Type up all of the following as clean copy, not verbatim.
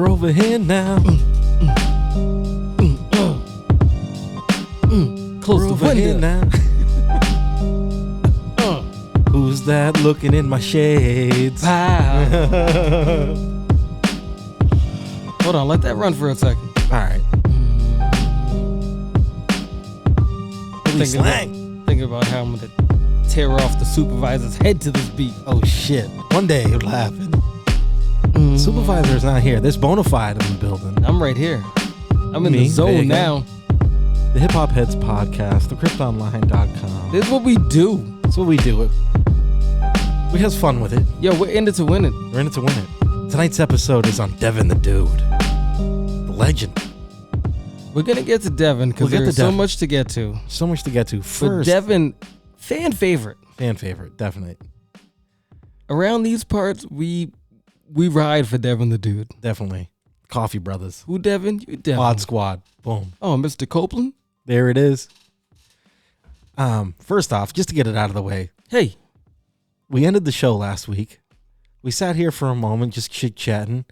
We're over here now. Close We're the over here window. now. Who's that looking in my shades? Wow. Hold on, let that run for a second. All right. Thinking about how I'm gonna tear off the supervisor's head to this beat. Oh shit! One day it'll happen. Supervisor's not here. There's Bonafide in the building. I'm right here. I'm in the zone now. The HipHopHeads podcast, thecryptonline.com. This is what we do. That's what we do. We have fun with it. Yo, we're in it to win it. We're in it to win it. Tonight's episode is on Devin the Dude, the legend. We're gonna get to Devin because there's so much to get to. So much to get to. First, but Devin, fan favorite, definitely. Around these parts, we ride for Devin the Dude. Definitely. Coffee Brothers. Who Devin? You Devin. Odd Squad. Boom. Oh, Mr. Copeland? There it is. First off, just to get it out of the way. Hey. We ended the show last week. We sat here for a moment just chit-chatting.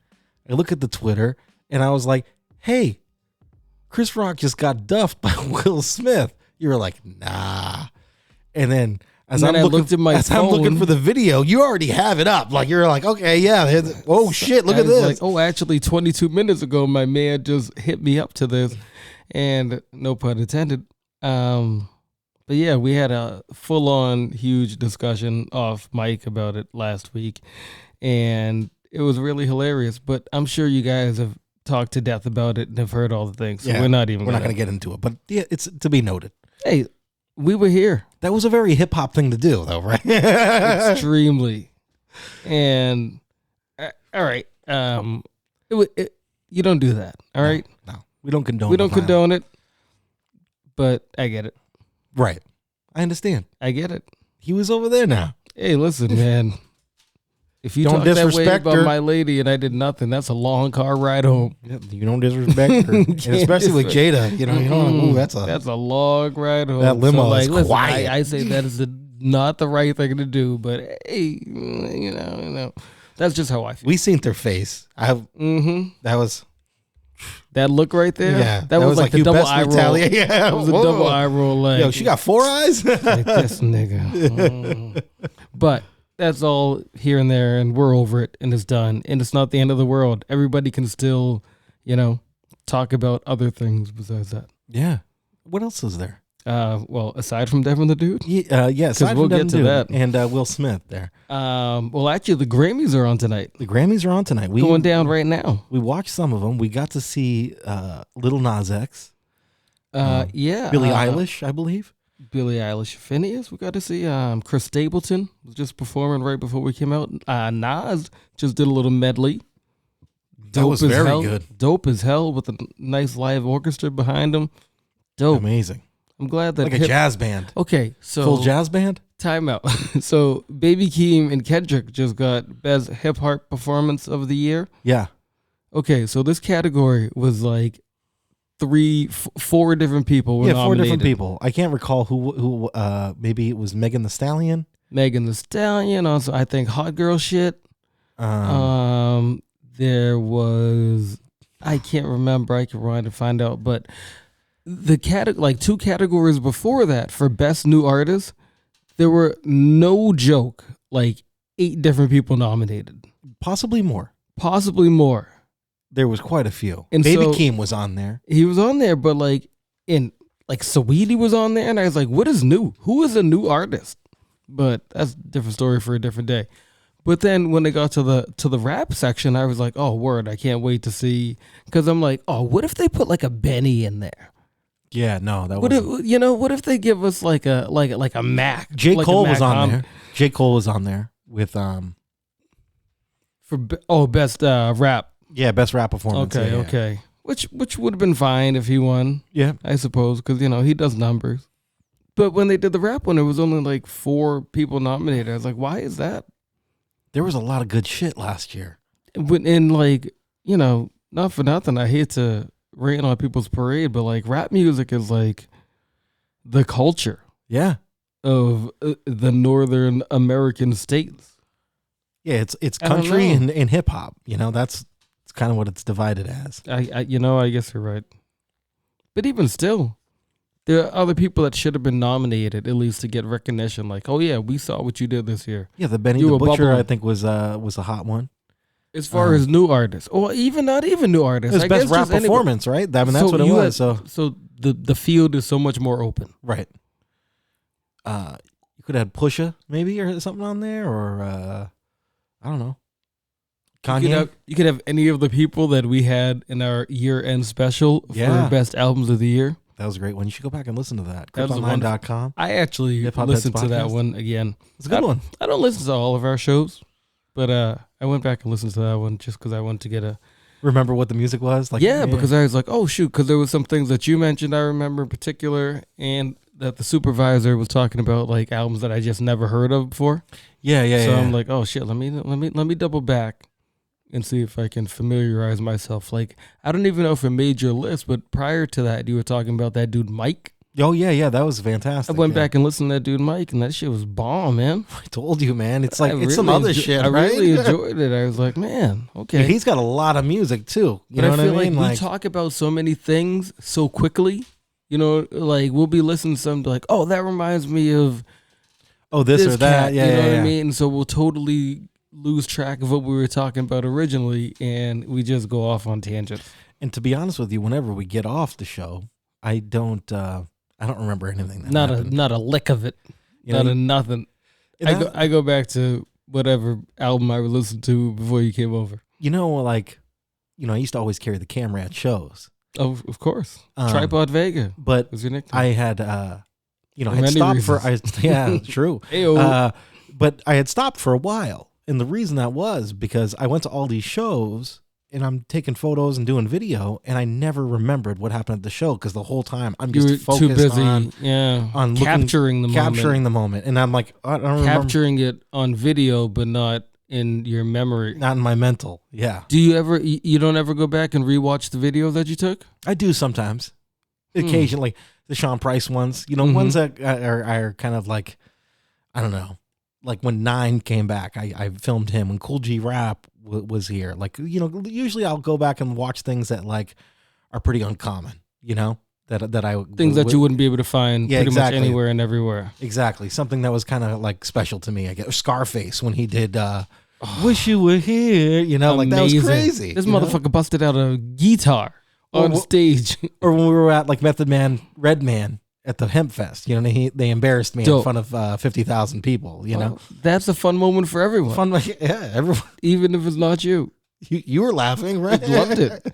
I look at the Twitter, and I was like, hey, Chris Rock just got duffed by Will Smith. You were like, nah. And then as I'm looking for the video, you already have it up. Like, you're like, okay, yeah. Oh, shit, look at this. Like, oh, actually, 22 minutes ago, my man just hit me up to this. And no pun intended. But yeah, we had a full-on huge discussion off mic about it last week. And it was really hilarious. But I'm sure you guys have talked to death about it and have heard all the things. So yeah, we're not going to get into it. But yeah, it's to be noted. Hey, we were here. That was a very hip-hop thing to do, though, right? Extremely. And, all right. You don't do that, all right? No. We don't condone We don't condone it. But I get it. Right. I understand. I get it. He was over there now. Hey, listen, man. If you don't talk that way about my lady and I did nothing, that's a long car ride home. Yeah, you don't disrespect her. And especially with Jada. You know, that's a long ride home. That limo so, is listen, quiet. I say that is not the right thing to do, but hey, you know, that's just how I feel. We seen their face. That was... That look right there? Yeah. That was like the double eye roll. Yeah. That was a double eye roll. Like, yo, she got 4 eyes? Like this nigga. But that's all here and there, and we're over it, and it's done. And it's not the end of the world. Everybody can still, talk about other things besides that. Yeah. What else is there? Well, aside from Devin the Dude? Yes, because we'll get to that. And Will Smith there. Well, actually, the Grammys are on tonight. The Grammys are on tonight. Going down right now. We watched some of them. We got to see Lil Nas X. Yeah. Billie Eilish, I believe. Billie Eilish. Phineas. We got to see Chris Stapleton was just performing right before we came out. Nas just did a little medley. That was very good. Dope as hell with a nice live orchestra behind him. Dope. Amazing. I'm glad that like a jazz band. Okay, so full jazz band. Time out. So Baby Keem and Kendrick just got Best Hip Hop Performance of the Year. Yeah. Okay, so this category was like 4 different people were nominated. 4 different people. I can't recall who. Maybe it was Megan Thee Stallion. Megan Thee Stallion. Also, I think Hot Girl Shit. There was. I can't remember. I can rewind and find out, but. The 2 categories before that for Best New Artist, there were no joke 8 different people nominated. Possibly more. There was quite a few. And Baby Keem was on there. He was on there, but Saweetie was on there, and I was like, what is new? Who is a new artist? But that's a different story for a different day. But then when they got to the rap section, I was like, oh, word, I can't wait to see. Because I'm like, oh, what if they put a Benny in there? Yeah, no, that was. What if they give us like a Mac? J. Cole was on there. J. Cole was on there with best rap. Yeah, best rap performance. Okay. Which would have been fine if he won. Yeah, I suppose because he does numbers. But when they did the rap one, it was only 4 people nominated. I was like, why is that? There was a lot of good shit last year. And not for nothing, I hate to rain on people's parade, but rap music is the culture. Yeah. Of the Northern American states. Yeah, it's country and hip hop. That's It's kind of what it's divided as. I guess you're right. But even still, there are other people that should have been nominated at least to get recognition. Like, oh yeah, we saw what you did this year. Yeah, the Benny the Butcher I think was a hot one. As far as new artists, or even not even new artists, it was best rap performance, right? I mean, that's what it was. So the field is so much more open, right? You could have had Pusha maybe or something on there, or I don't know. Kanye. You could have any of the people that we had in our year-end special for best albums of the year. That was a great one. You should go back and listen to that. CryptOnline.com. I actually listened to that one again. It's a good one. I don't listen to all of our shows, but I went back and listened to that one just because I wanted to get remember what the music was? Because I was like, oh shoot, because there was some things that you mentioned I remember in particular, and that the supervisor was talking about, like albums that I just never heard of before. So I'm like, oh shit, let me double back and see if I can familiarize myself. Like, I don't even know if it made your list, but prior to that, you were talking about that dude Mike. Oh yeah, that was fantastic. I went back and listened to that dude Mike, and that shit was bomb, man. I told you, man. It's like it's some other shit, right? I really enjoyed it. I was like, man, okay. Yeah, he's got a lot of music too. You know what I mean? Like we talk about so many things so quickly. You know, like we'll be listening to something like, oh, that reminds me of this or that. Cat, yeah, you know what I mean? And so we'll totally lose track of what we were talking about originally, and we just go off on tangents. And to be honest with you, whenever we get off the show, I don't remember anything. Not a lick of it. Nothing. I go back to whatever album I would listen to before you came over. I used to always carry the camera at shows. Oh, of course. Tripod Vega. But was your nickname. I had I had stopped true. But I had stopped for a while. And the reason that was because I went to all these shows and I'm taking photos and doing video, and I never remembered what happened at the show because the whole time I'm just focused too busy, on capturing the moment. And I'm like, I don't remember. Capturing it on video, but not in your memory. Not in my mental, yeah. Do you don't ever go back and rewatch the videos that you took? I do sometimes. Occasionally. The Sean Price ones, ones that are kind of like, I don't know. Like when 9 came back, I filmed him. When Cool G Rap was here, like, usually I'll go back and watch things that like are pretty uncommon, that you wouldn't be able to find much anywhere and everywhere. Exactly. Something that was kind of like special to me. I guess Scarface when he did Wish You Were Here, like that was crazy. This motherfucker busted out a guitar on stage. Or when we were at like Method Man, Redman at the Hemp Fest, they embarrassed me in front of 50,000 people, That's a fun moment for everyone. Everyone. Even if it's not you. You were laughing, right? I loved it.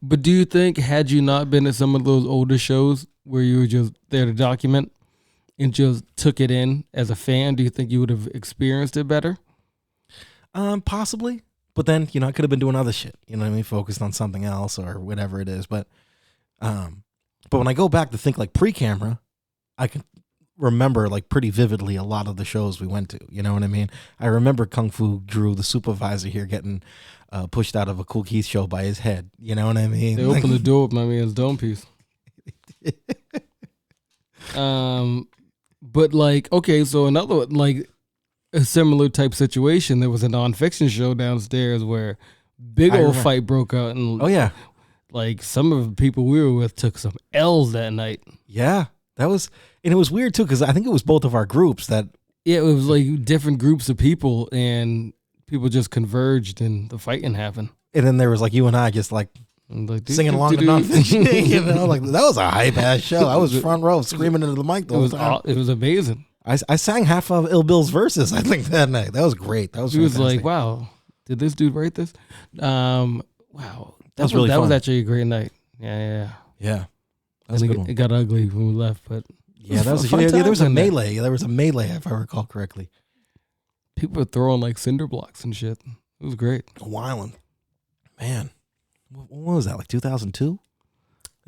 But do you think, had you not been at some of those older shows where you were just there to document and just took it in as a fan, do you think you would have experienced it better? Possibly. But then, I could have been doing other shit, focused on something else or whatever it is. But when I go back to think like pre-camera, I can remember like pretty vividly a lot of the shows we went to. You know what I mean? I remember Kung Fu Drew, the supervisor here, getting pushed out of a Cool Keith show by his head. You know what I mean? They opened the door with my man's dome piece. But like, okay, so another like a similar type situation. There was a nonfiction show downstairs where big old fight broke out, and like some of the people we were with took some L's that night. Yeah, that was, and it was weird too because I think it was both of our groups that. Yeah, it was like different groups of people, and people just converged, and the fighting happened. And then there was like you and I just like singing along to nonfiction. Like that was a hype ass show. I was front row screaming into the mic the whole time. It was amazing. I sang half of Ill Bill's verses, I think, that night. That was great. That was fantastic. Was like, wow, did this dude write this? Wow. That was really fun. That was actually a great night. Yeah. That was a good one. It got ugly when we left, but yeah, that was there was a melee. There was a melee, if I recall correctly. People were throwing like cinder blocks and shit. It was great. Wildin'. Man, what was that, like 2002?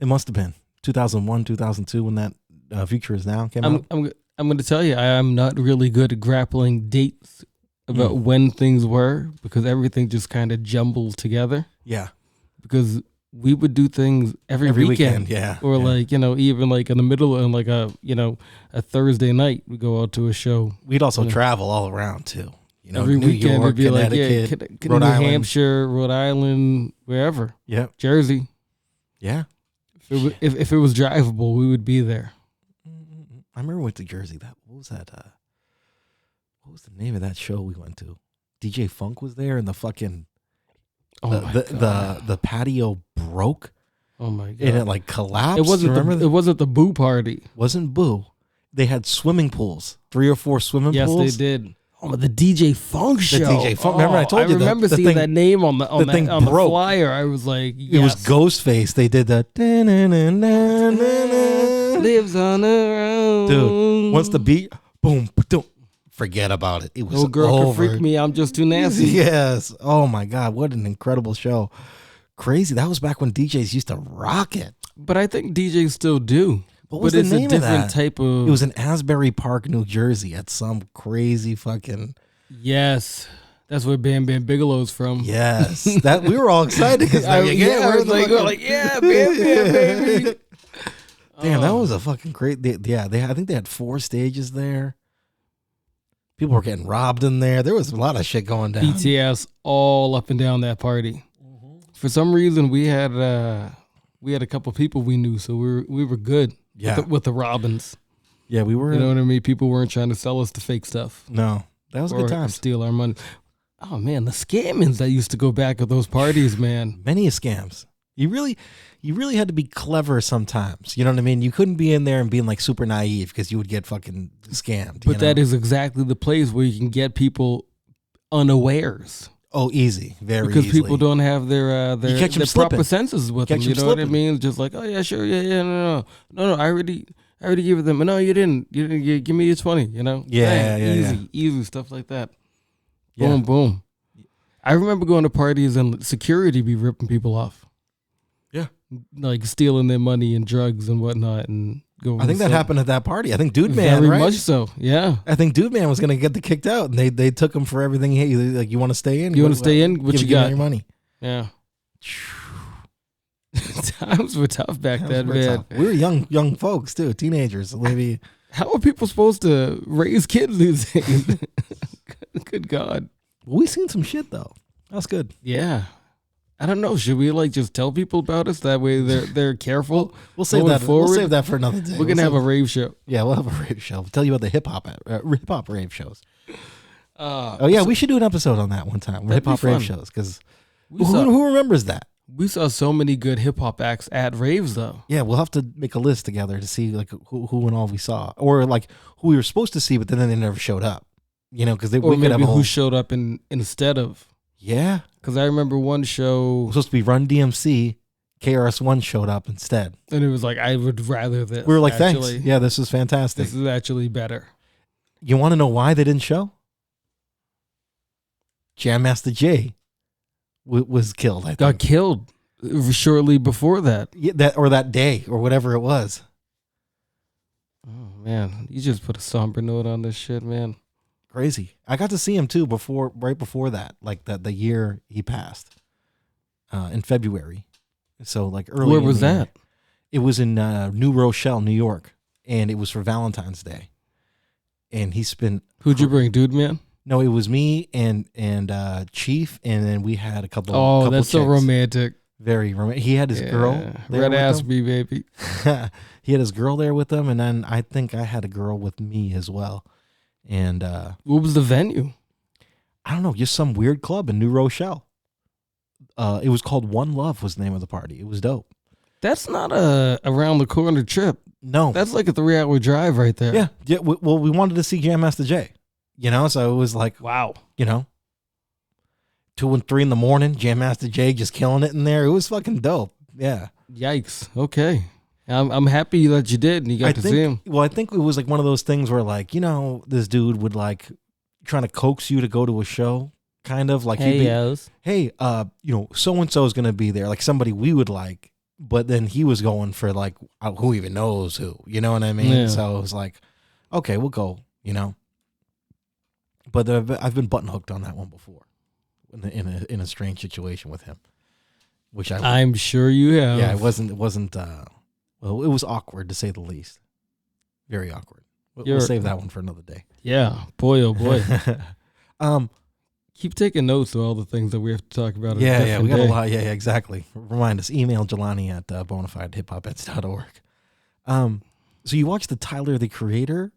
It must have been 2001, 2002 when that Future Is Now came out. I'm going to tell you, I am not really good at grappling dates about when things were because everything just kind of jumbled together. Yeah. Because we would do things every weekend. Or like, even like in the middle of like a Thursday night, we go out to a show. We'd also travel all around too. You know, every New weekend York, it'd be like, Connecticut, New Rhode Island. Hampshire, Rhode Island, wherever. Yep. Jersey. Yeah. If it was drivable, we would be there. I remember we went to Jersey. What was that? What was the name of that show we went to? DJ Funk was there, and the fucking the patio broke. Oh my god! And it like collapsed. It wasn't the Boo Party. Wasn't Boo. They had swimming pools, 3 or 4 swimming pools. Yes, they did. Oh, the DJ Funk show. The DJ Funk. Remember I told you I remember seeing that name on the flyer. I was like, yes. It was Ghostface. They did the lives on her own. Dude, once the beat, boom, boom, forget about it. It was no girl over. can freak me. I'm just too nasty. Yes. Oh my God, what an incredible show. Crazy. That was back when DJs used to rock it. But I think DJs still do. What was the name of that? It's a different type of... It was in Asbury Park, New Jersey at some crazy fucking... Yes. That's where Bam Bam Bigelow's from. Yes. That we were all excited because we're like, yeah, Bam Bam, baby. Damn, that was a fucking great... I think they had 4 stages there. People were getting robbed in there. There was a lot of shit going down. BTS all up and down that party. Mm-hmm. For some reason, we had a couple people we knew, so we were good. Yeah. With the Robins. Yeah, we were. You know what I mean? People weren't trying to sell us the fake stuff. No, that was a good time. Steal our money. Oh man, the scammings that used to go back at those parties, man. Many scams. You really had to be clever sometimes. You know what I mean? You couldn't be in there and being like super naive because you would get fucking scammed. But that is exactly the place where you can get people unawares. Oh, easy, very because easily. People don't have their proper senses with them. You know what I mean? Just like, oh yeah, sure, yeah, no. I already gave it them. No, you didn't. You give me your 20. You know? Easy stuff like that. Yeah. Boom, boom. I remember going to parties and security be ripping people off. Yeah, like stealing their money and drugs and whatnot, and go. I think that happened at that party. I think Dude Man, very right? much so. Yeah, I think Dude Man was gonna get kicked out, and they took him for everything. Hey, like, you want to stay in? You want to stay in? What you got? Your money. Yeah. Times were tough back then, man. We were young folks too, teenagers. Maybe. How are people supposed to raise kids these days? Good God. Well, we seen some shit though. That's good. Yeah. I don't know. Should we like just tell people about us? That way they're careful. We'll save that. Forward. We'll save that for another day. We're gonna have a rave show. Yeah, we'll have a rave show. We'll tell you about the hip hop rave shows. We should do an episode on that one time. Hip hop rave shoes, because who remembers that? We saw so many good hip hop acts at raves, though. Yeah, we'll have to make a list together to see like who and all we saw, or like who we were supposed to see, but then they never showed up. You know, because we could have who showed up instead of. Yeah, because I remember one show. It was supposed to be Run DMC. KRS-One showed up instead. And it was like, I would rather this. We were like, thanks. Yeah, this is fantastic. This is actually better. You want to know why they didn't show? Jam Master Jay was killed, I think. Got killed shortly before that. Yeah, that day or whatever it was. Oh, man. You just put a somber note on this shit, man. Crazy. I got to see him too right before that, like the year he passed, in February. So like early. Where was that? It was in New Rochelle, New York, and it was for Valentine's Day. And he's been. Who'd you bring, Dude Man? No, it was me and Chief, and then we had a couple. Oh, that's so romantic. Very romantic. He had his girl. Red ass me, baby. He had his girl there with him, and then I think I had a girl with me as well. And what was the venue? I don't know, just some weird club in New Rochelle. It was called One Love was the name of the party. It was dope. That's not a around the corner trip. No, that's like a 3-hour drive right there. Yeah. Well, we wanted to see Jam Master Jay, you know, so it was like, wow, you know, 2 and 3 in the morning, Jam Master Jay just killing it in there. It was fucking dope. Yeah. Yikes. Okay. I'm happy that you did and you got to see him. Well, I think it was like one of those things where like, you know, this dude would like trying to coax you to go to a show, kind of like, hey, you know, so-and-so is going to be there, like somebody we would like, but then he was going for like, who even knows who, you know what I mean? Yeah. So it was like, okay, we'll go, you know, but I've been button hooked on that one before in a strange situation with him, which I'm sure you have. Yeah, it wasn't, well, it was awkward to say the least. Very awkward. We'll save that one for another day. Yeah. Boy, oh boy. Keep taking notes of all the things that we have to talk about. Yeah, we got a lot. Yeah, exactly. Remind us. Email Jelani at bonafidehiphophets.org. So you watched the Tyler, the Creator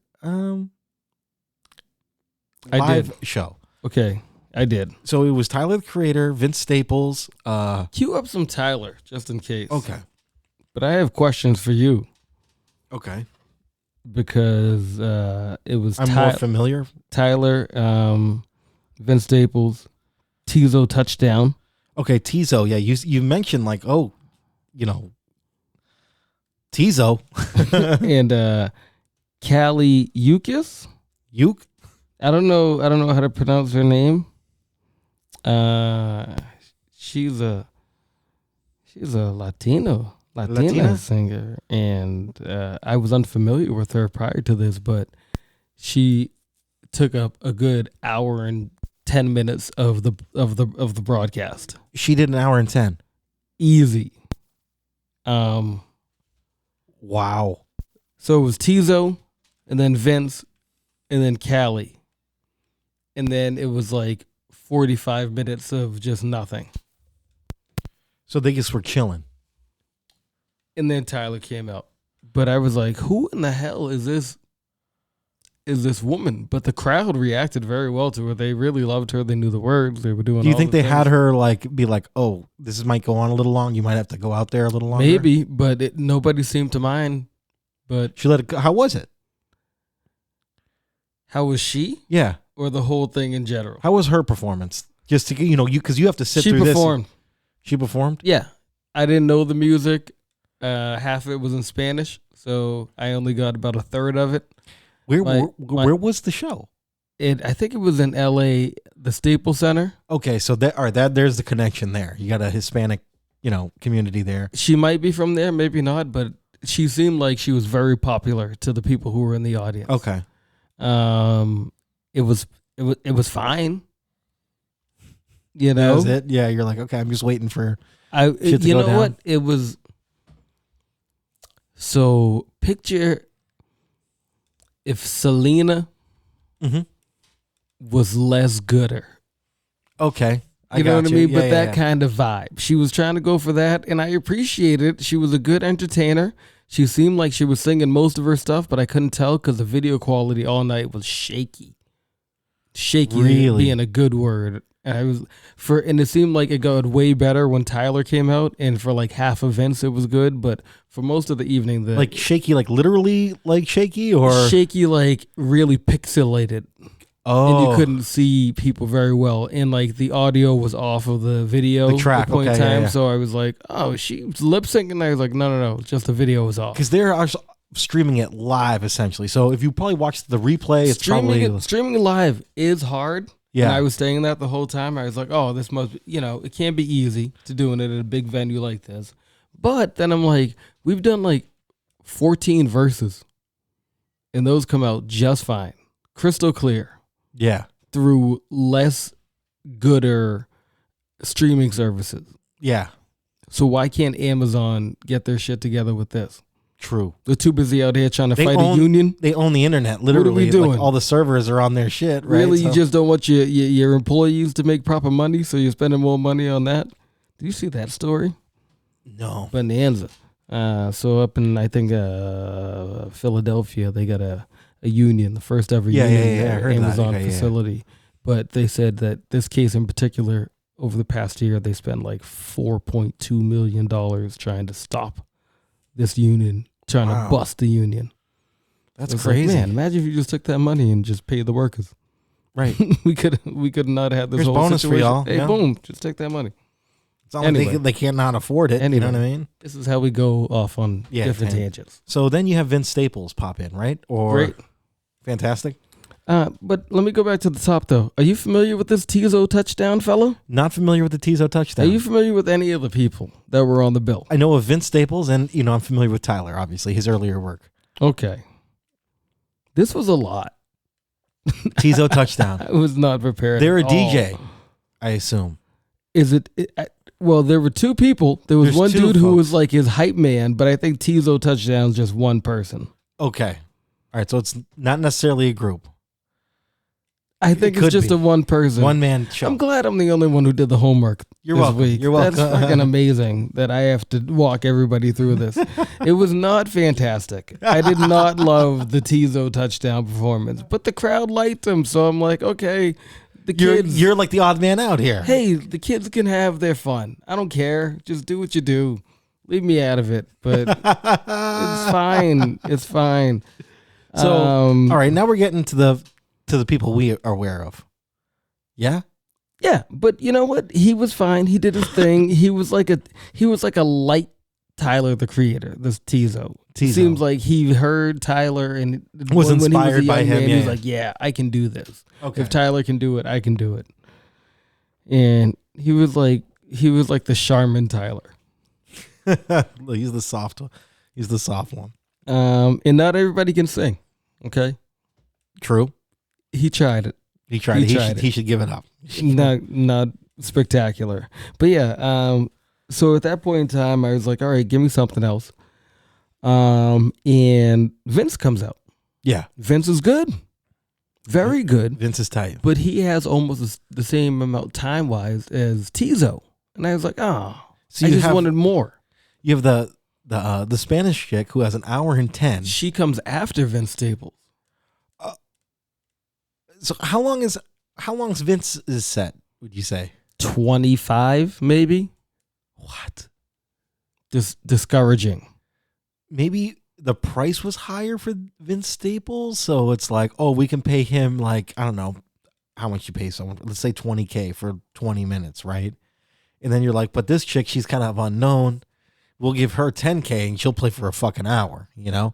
live show. Okay, I did. So it was Tyler, the Creator, Vince Staples. Cue up some Tyler, just in case. Okay. But I have questions for you. Okay. Because it was I'm more familiar. Tyler, Vince Staples, Tizo touchdown. Okay, Tizo. Yeah, you mentioned like, oh, Tizo. And Callie Yukis. Uke? I don't know how to pronounce her name. She's a Latina singer, and I was unfamiliar with her prior to this, but she took up a good hour and 10 minutes of the broadcast. She did an hour and 10. Easy. Wow. So it was Tizo, and then Vince, and then Callie. And then it was like 45 minutes of just nothing. So they just were chilling. And then Tyler came out. But I was like, who in the hell is this woman? But the crowd reacted very well to her. They really loved her. They knew the words. They were doing. Do you think they had her be like, oh, this might go on a little long. You might have to go out there a little longer. Maybe, but nobody seemed to mind. But she let it go. How was it? How was she? Yeah. Or the whole thing in general? How was her performance? Just to because you have to sit through this. She performed. Yeah, I didn't know the music. Half of it was in Spanish, so I only got about a third of it. Where was the show? I think it was in L.A., the Staples Center. Okay, so there's the connection there. You got a Hispanic, community there. She might be from there, maybe not, but she seemed like she was very popular to the people who were in the audience. Okay. It was fine. That was it. Yeah, you're like, okay, I'm just waiting for shit to go down. What? It was. So picture if Selena was less gooder. Okay. You know what I mean? But that kind of vibe. She was trying to go for that, and I appreciate it. She was a good entertainer. She seemed like she was singing most of her stuff, but I couldn't tell because the video quality all night was shaky. Shaky being a good word. And it seemed like it got way better when Tyler came out, and for like half events it was good, but for most of the evening like shaky, like literally like shaky, or shaky like really pixelated. Oh, and you couldn't see people very well, and like the audio was off of the video, the track, at the point in time. Yeah. So I was like, oh, she's lip syncing. I was like, no, just the video was off because they're streaming it live essentially. So if you probably watched the replay, it's streaming live is hard. Yeah, and I was saying that the whole time. I was like, oh, this must be, it can't be easy to doing it at a big venue like this. But then I'm like, we've done like 14 verses, and those come out just fine, crystal clear. Yeah, through less gooder streaming services. Yeah. So why can't Amazon get their shit together with this? True. They're too busy out here trying to fight a union. They own the internet, literally. What are we doing? Like, all the servers are on their shit, right? Really? So, you just don't want your employees to make proper money, so you're spending more money on that? Do you see that story? No. Bonanza. So up in, I think, Philadelphia, they got a union, the first ever union at Amazon facility. Yeah. But they said that this case in particular, over the past year, they spent like $4.2 million trying to stop this union, trying to bust the union. That's crazy. Like, man, imagine if you just took that money and just paid the workers. Right. we could not have had this Here's whole bonus situation. For y'all. Hey, boom, just take that money. It's not like they cannot afford it. Anyway, you know what I mean? This is how we go off on different tangents. So then you have Vince Staples pop in, right? Great. Fantastic. But let me go back to the top, though. Are you familiar with this Tizo touchdown, fellow? Not familiar with the Tizo touchdown. Are you familiar with any of the people that were on the bill? I know of Vince Staples, and I'm familiar with Tyler, obviously, his earlier work. Okay. This was a lot. Tizo touchdown. I was not prepared. They're a DJ, I assume. Is it? Well, there were two people. There's one dude who was like his hype man, but I think Tizo touchdown's just one person. Okay. All right, so it's not necessarily a group. I think it's just a one person. One man show. I'm glad I'm the only one who did the homework. You're this welcome. Week. You're welcome. That's fucking amazing that I have to walk everybody through this. It was not fantastic. I did not love the Tizo touchdown performance, but the crowd liked him. So I'm like, okay, the kids. You're like the odd man out here. Hey, the kids can have their fun. I don't care. Just do what you do. Leave me out of it. But it's fine. It's fine. So, all right, now we're getting to the people we are aware of. Yeah? Yeah, but you know what? He was fine. He did his thing. He was like a light Tyler the Creator, this Tizo. Seems like he heard Tyler and was inspired by him. He was like, yeah, I can do this. Okay. If Tyler can do it, I can do it. And he was like the Charmin Tyler. He's the soft one. He's the soft one. And not everybody can sing. Okay. True. He tried it. He tried it. He should give it up. Not spectacular. But yeah, so at that point in time, I was like, all right, give me something else. And Vince comes out. Yeah. Vince is good. Very good. Vince is tight. But he has almost the same amount time-wise as Tizo. And I was like, oh, so I just wanted more. You have the Spanish chick who has an hour and 10. She comes after Vince Staples. So how long's Vince's set, would you say? 25, maybe. What? Discouraging. Maybe the price was higher for Vince Staples, so it's like, oh, we can pay him like, I don't know how much you pay someone. Let's say $20K for 20 minutes, right? And then you're like, but this chick, she's kind of unknown. We'll give her $10K and she'll play for a fucking hour, you know?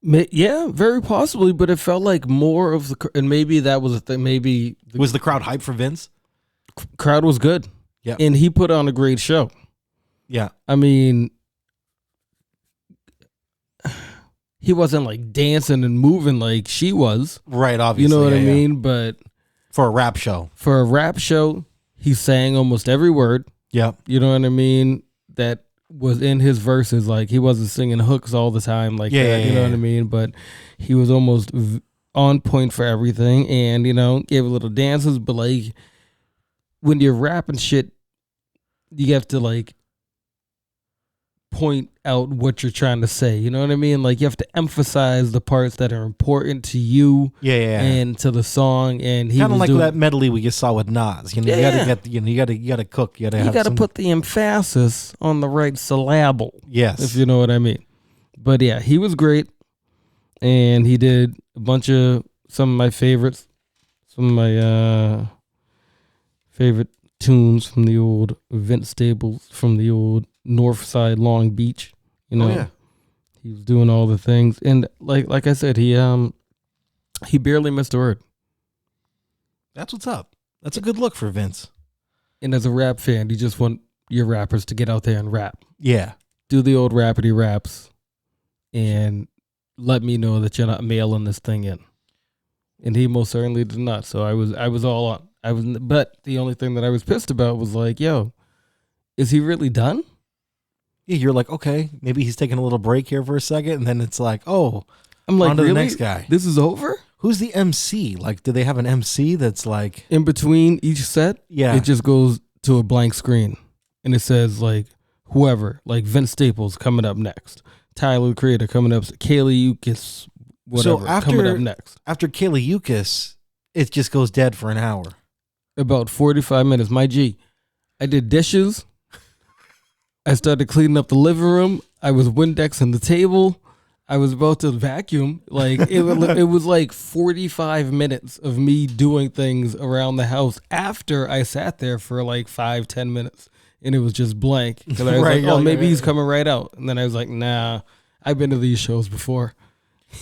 Yeah, very possibly, but it felt like more of the, and maybe that was a thing. Maybe was the crowd hyped for Vince? Crowd was good. Yeah, and he put on a great show. Yeah, I mean, he wasn't like dancing and moving like she was, right? Obviously, you know what I mean. But for a rap show, he sang almost every word. Yeah, you know what I mean. That was in his verses, like he wasn't singing hooks all the time like that, you know what I mean, but he was almost on point for everything, and gave a little dances, but like when you're rapping shit, you have to like point out what you're trying to say, you know what I mean? Like you have to emphasize the parts that are important to you, and to the song. And he kind of like that medley we just saw with Nas. You gotta get, you gotta cook. You gotta put the emphasis on the right syllable. Yes, if you know what I mean. But yeah, he was great, and he did a bunch of some of my favorites, some of my favorite tunes from the old Vince Staples, from the old North Side Long Beach. He was doing all the things, and like I said, he barely missed a word. That's what's up. That's a good look for Vince. And as a rap fan, you just want your rappers to get out there and rap. Yeah, do the old rapidy raps, and let me know that you're not mailing this thing in. And he most certainly did not. So I was all on. But the only thing that I was pissed about was like, yo, is he really done? Yeah, you're like, okay, maybe he's taking a little break here for a second, and then it's like, oh, I'm like, on to really? the next guy. This is over? Who's the MC? Like, do they have an MC that's like in between each set? Yeah, it just goes to a blank screen, and it says like whoever, like Vince Staples coming up next, Tyler the Creator coming up, Kaylee Ukis, whatever, coming up next. After Kaylee Ukis, it just goes dead for an hour. About 45 minutes. My G, I did dishes. I started cleaning up the living room. I was Windexing the table. I was about to vacuum. Like it was like 45 minutes of me doing things around the house after I sat there for like 5-10 minutes, and it was just blank. Because I was like, oh, maybe he's coming right out. And then I was like, nah, I've been to these shows before.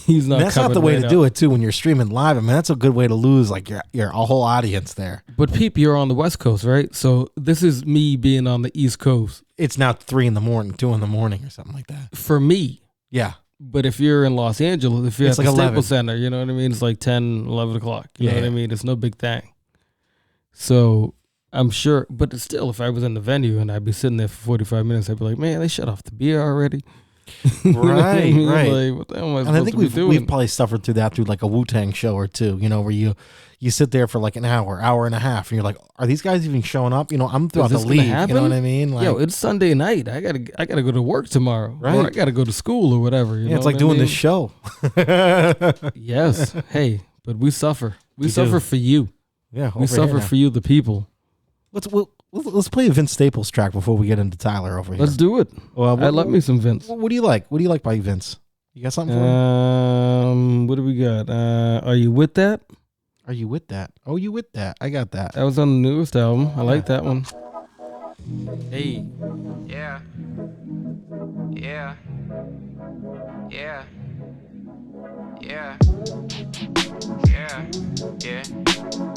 He's not. That's not the way to do it too. When you're streaming live, I mean, that's a good way to lose like your whole audience there. But Peep, you're on the West Coast, right? So this is me being on the East Coast. It's now 3 a.m, 2 a.m, or something like that for me. Yeah. But if you're in Los Angeles, if you're at the Staples Center, you know what I mean? It's like 10, 11 o'clock. You know what I mean? It's no big thing. So I'm sure, but still, if I was in the venue and I'd be sitting there for 45 minutes, I'd be like, man, they shut off the beer already. Right, right. Like, what the hell am I And I supposed think to be doing? we've probably suffered through that through like a Wu-Tang show or two, where you sit there for like an hour and a half, and you're like, are these guys even showing up? I'm throughout the this gonna league. happen? You know what I mean? Like, Yo, it's Sunday night. I gotta go to work tomorrow, Right. or I gotta go to school or whatever. You know it's like what doing I this show. mean? Yes. Hey, but we suffer. We suffer do. for you. Yeah, We suffer for you, the people. Let's play a Vince Staples track before we get into Tyler over here. Let's do it. Well, I love me some Vince. What do you like? What do you like by Vince? You got something for me? What do we got? Are You With That? Are you with that? Oh, you with that? I got that. That was on the newest album. I like that one. Hey. Yeah. Yeah. Yeah. Yeah. Yeah. Yeah.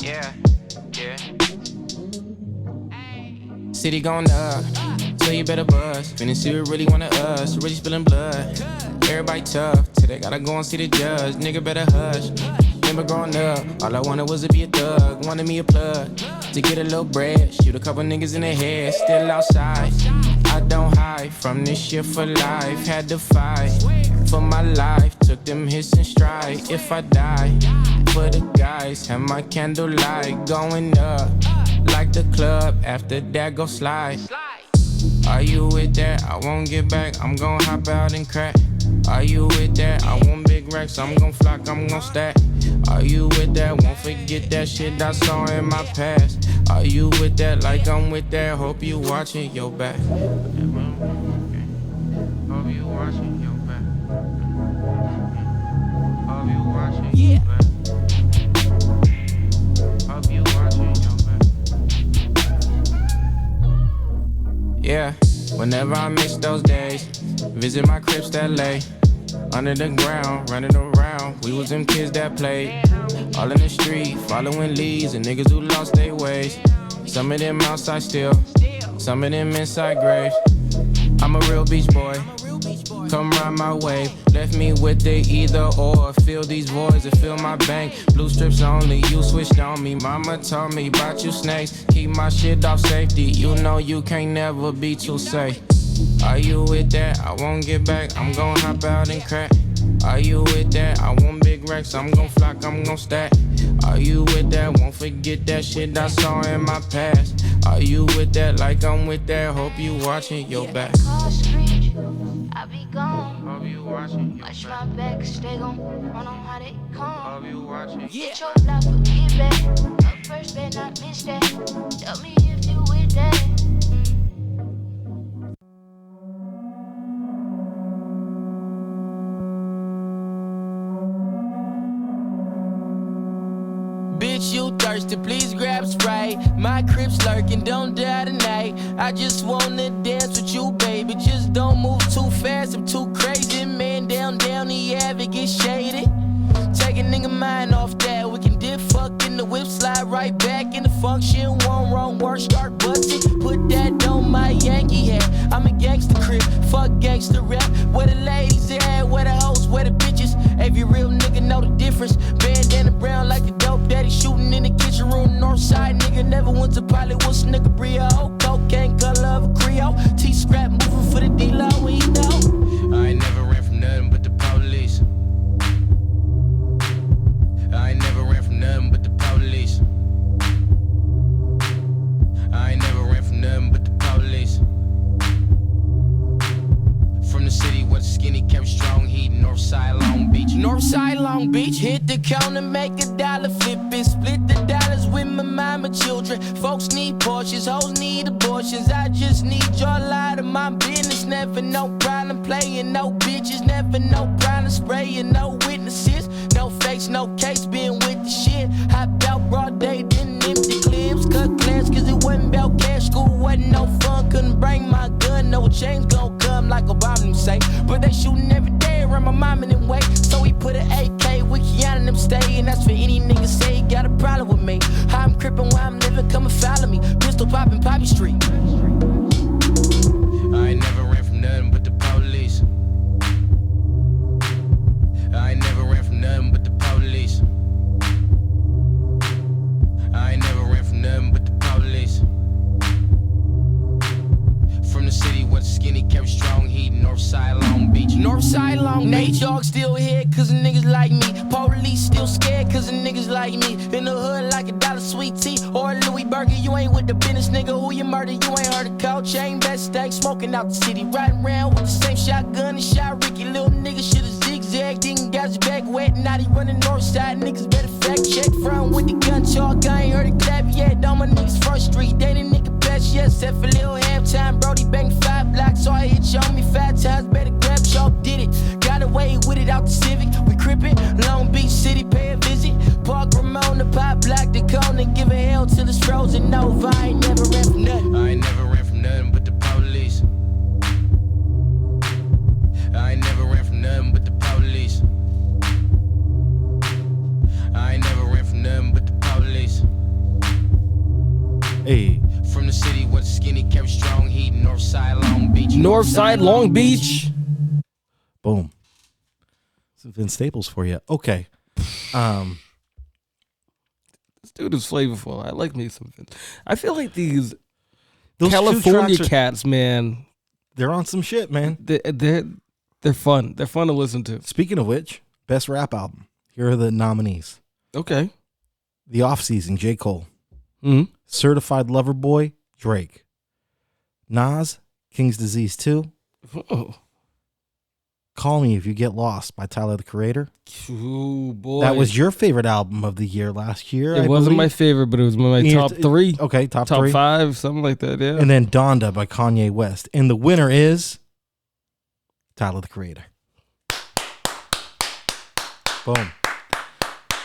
Yeah. Yeah. City going up, so you better buzz. Finna see what really wanna us, really spilling blood. Everybody tough, till they gotta go and see the judge. Nigga better hush. Remember growing up, all I wanted was to be a thug. Wanted me a plug, to get a little bread. Shoot a couple niggas in the head, still outside. I don't hide from this shit for life. Had to fight for my life, took them hits in stride. If I die, for the guys, have my candlelight going up. Like the club, after that go slide. Are you with that? I won't get back, I'm gon' hop out and crack. Are you with that? I want big racks, I'm gon' flock, I'm gon' stack. Are you with that? Won't forget that shit I saw in my past. Are you with that? Like I'm with that, hope you watching your back. Hope you watching your back. Hope you watching your back. Hope you watching your back. Yeah, whenever I miss those days, visit my cribs that lay under the ground, running around. We was them kids that played all in the street, following leads and niggas who lost their ways. Some of them outside still, some of them inside graves. I'm a real beach boy, come ride my wave. Left me with the either or. Fill these voids and fill my bank. Blue strips only, you switched on me. Mama told me about you snakes. Keep my shit off safety. You know you can't never be too safe. Are you with that? I won't get back, I'm gon' hop out and crack. Are you with that? I want big racks, I'm gon' flock, I'm gon' stack. Are you with that? Won't forget that shit I saw in my past. Are you with that? Like I'm with that, hope you watching your back. I be gone. Hope you watching your Watch back. my back, stay gon' run on how they come. Hope you watching. Get your life, but get back. Up first, better not miss that. Tell me if you with that. Bitch, you thirsty, please grab Sprite. My crib's lurking, don't die tonight. I just wanna dance with you, baby. Just don't move too fast, I'm too crazy. Man, down, the avid get shaded. Take a nigga mind off that. We can dip, fuck in the whip, slide right back in the function. One wrong word, start busting. Put that on my Yankee hat. I'm a gangster crib, fuck gangster rap. Where the ladies at, where the hoes, where the bitches. Every real nigga know the difference. Bandana brown like a dope daddy shooting in the kitchen room. Northside nigga never went to Pilot, what's nigga Brio? Cocaine color of a Creole. T-scrap moving for the D-Lo, we know. I ain't never ran from nothing but the police. I ain't never ran from nothing but the police. I ain't never ran from nothing but the police. From the city where the skinny kept strong heat, Northside Long Beach. Northside Long Beach, hit the counter, make $1, flip it, split the dollars with my mama children. Folks need Porsches, hoes need abortions. I just need your light of my business. Never no problem playing, no bitches. Never no problem spraying, no witnesses. No fakes, no case, been with the shit. Hopped out broad day, didn't empty clips. Cut class cause it wasn't about cash. School wasn't no fun, couldn't bring my gun. No change gon' come like Obama say. But they shooting every day around my mom and them way. So we put an AK with Keanu and them stay. And that's for any nigga say he got a problem with me. How I'm crippin' while I'm living, come and follow me. Pistol poppin' Poppy Street. I ain't never ran from nothing but the police. I ain't never ran from nothing but the police. I ain't never ran from nothing but the police. From the city where the Northside long. Nate Dogg still here cause of niggas like me. Police still scared cause of niggas like me. In the hood like $1 sweet tea or a Louis Burger. You ain't with the business, nigga. Who you murder? You ain't heard of cold chain, best stack, smoking out the city. Riding around with the same shotgun and shot Ricky. Little nigga should've zigzagged, didn't got his back wet. Now he running Northside. Niggas better fact check. Front with the gun talk. I ain't heard a clap yet. All my niggas front street. They the nigga best yet. Set for little halftime. Brody banged 5 blocks. So I hit you on me 5 times. Better grab chalk. Did it. Got away with it out the Civic. We crippin'. Long Beach City. Pay a visit. Park Ramon. The pop block. The cone. And give a hell till it's frozen over. I ain't never ran from nothing. I ain't never ran from nothing but the police. I ain't never ran from nothing but the police. I ain't never ran from nothing but the police. Hey. From the city where the skinny kept strong heat. Northside Long Beach. Northside Long Beach. Boom. Some Vince Staples for you. Okay. This dude is flavorful. I like me some Vince. I feel like those two California tracks cats, man. they're on some shit, man. They're fun. They're fun to listen to. Speaking of which, best rap album. Here are the nominees. Okay. The Off Season, J. Cole. Mm-hmm. Certified Lover Boy, Drake. Nas, King's Disease 2. Oh. Call Me If You Get Lost by Tyler, the Creator. Ooh, boy. That was your favorite album of the year last year. It wasn't my favorite, but it was my top 3. Okay, top 3. three. 5, something like that, yeah. And then Donda by Kanye West. And the winner is Tyler, the Creator. Boom.